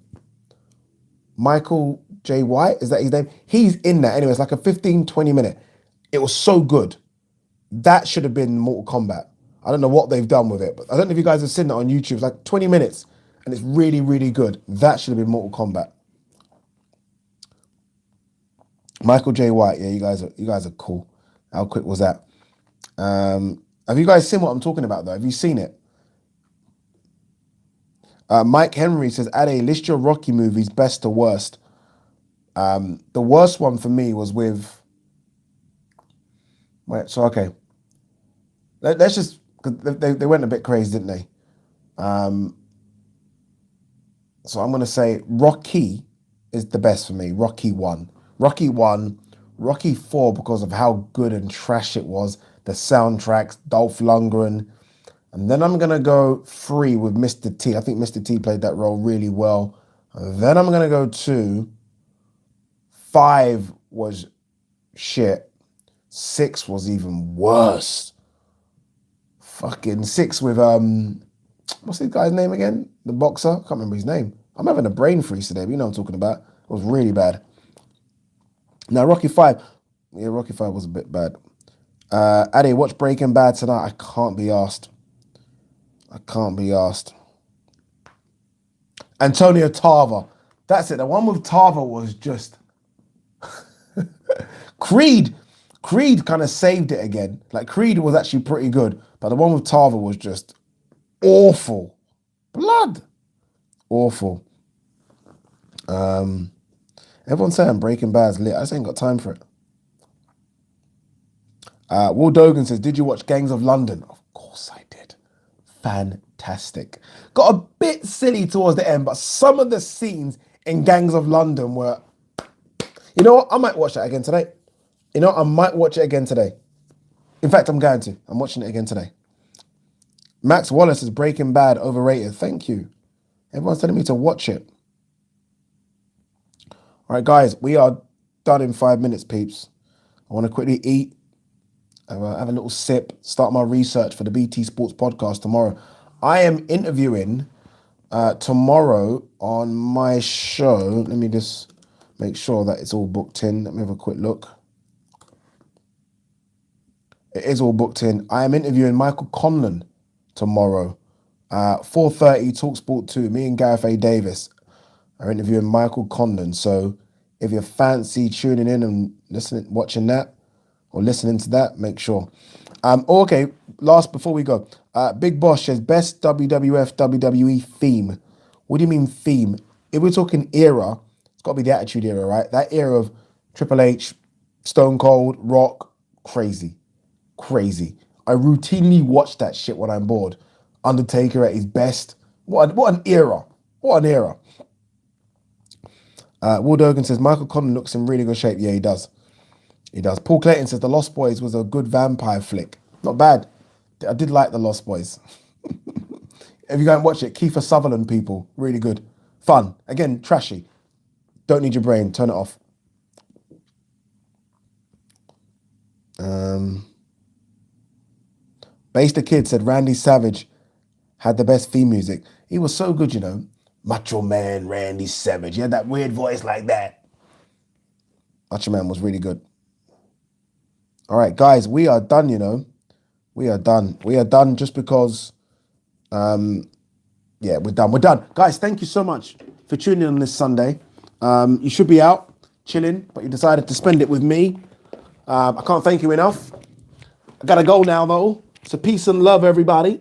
Michael J. White, is that his name? He's in that. Anyway, it's like a 15-20 minute. It was so good. That should have been Mortal Kombat. I don't know what they've done with it, but I don't know if you guys have seen that on YouTube. It's like 20 minutes and it's really, really good. That should have been Mortal Kombat. Michael J. White, yeah, you guys are cool. How quick was that? Have you guys seen what I'm talking about though? Have you seen it? Mike Henry says, Ade, list your Rocky movies, best to worst. The worst one for me was with... Wait, so okay. Let's just... Cause they went a bit crazy, didn't they? So I'm going to say Rocky is the best for me. Rocky 1. Rocky 1. Rocky 4 because of how good and trash it was. The soundtracks, Dolph Lundgren. And then I'm going to go 3 with Mr. T. I think Mr. T played that role really well. And then I'm going to go 2. 5 was shit. 6 was even worse. Fucking 6 with, what's this guy's name again? The boxer? I can't remember his name. I'm having a brain freeze today, but you know what I'm talking about. It was really bad. Now, Rocky 5. Yeah, Rocky 5 was a bit bad. Ade, watch Breaking Bad tonight. I can't be asked. Antonio Tarver. That's it. The one with Tarver was just... Creed kind of saved it again. Like, Creed was actually pretty good, but the one with Tarver was just awful. Blood. Awful. Everyone's saying Breaking Bad's lit. I just ain't got time for it. Will Dogan says, did you watch Gangs of London? Of course I did. fantastic. Got a bit silly towards the end, but some of the scenes in Gangs of London were, you know what? I might watch that again today. You know, I might watch it again today. In fact, I'm going to. I'm watching it again today. Max Wallace is Breaking Bad overrated. Thank you. Everyone's telling me to watch it. All right, guys, we are done in 5 minutes, peeps. I want to quickly eat, have a little sip, start my research for the BT Sports podcast tomorrow. I am interviewing tomorrow on my show. Let me just make sure that it's all booked in. Let me have a quick look. It is all booked in. I am interviewing Michael Conlon tomorrow. 4:30, TalkSport 2. Me and Gareth A. Davis are interviewing Michael Conlon. So if you fancy tuning in and watching that or listening to that, make sure. Okay, last before we go. Big Boss says best WWF WWE theme. What do you mean theme? If we're talking era, it's got to be the Attitude Era, right? That era of Triple H, Stone Cold, Rock, crazy. I routinely watch that shit when I'm bored. Undertaker at his best. What an era. Will Dogan says Michael Conlon looks in really good shape. Yeah, he does. Paul Clayton says The Lost Boys was a good vampire flick. Not bad. I did like The Lost Boys. If you go and watch it, Kiefer Sutherland people, really good. Fun. Again, trashy. Don't need your brain. Turn it off. Base the Kid said Randy Savage had the best theme music. He was so good, you know. Macho Man Randy Savage. He had that weird voice like that. Macho Man was really good. All right, guys, we are done, you know. We are done just because, yeah, we're done. Guys, thank you so much for tuning in on this Sunday. You should be out chilling, but you decided to spend it with me. I can't thank you enough. I got to go now, though. So peace and love, everybody.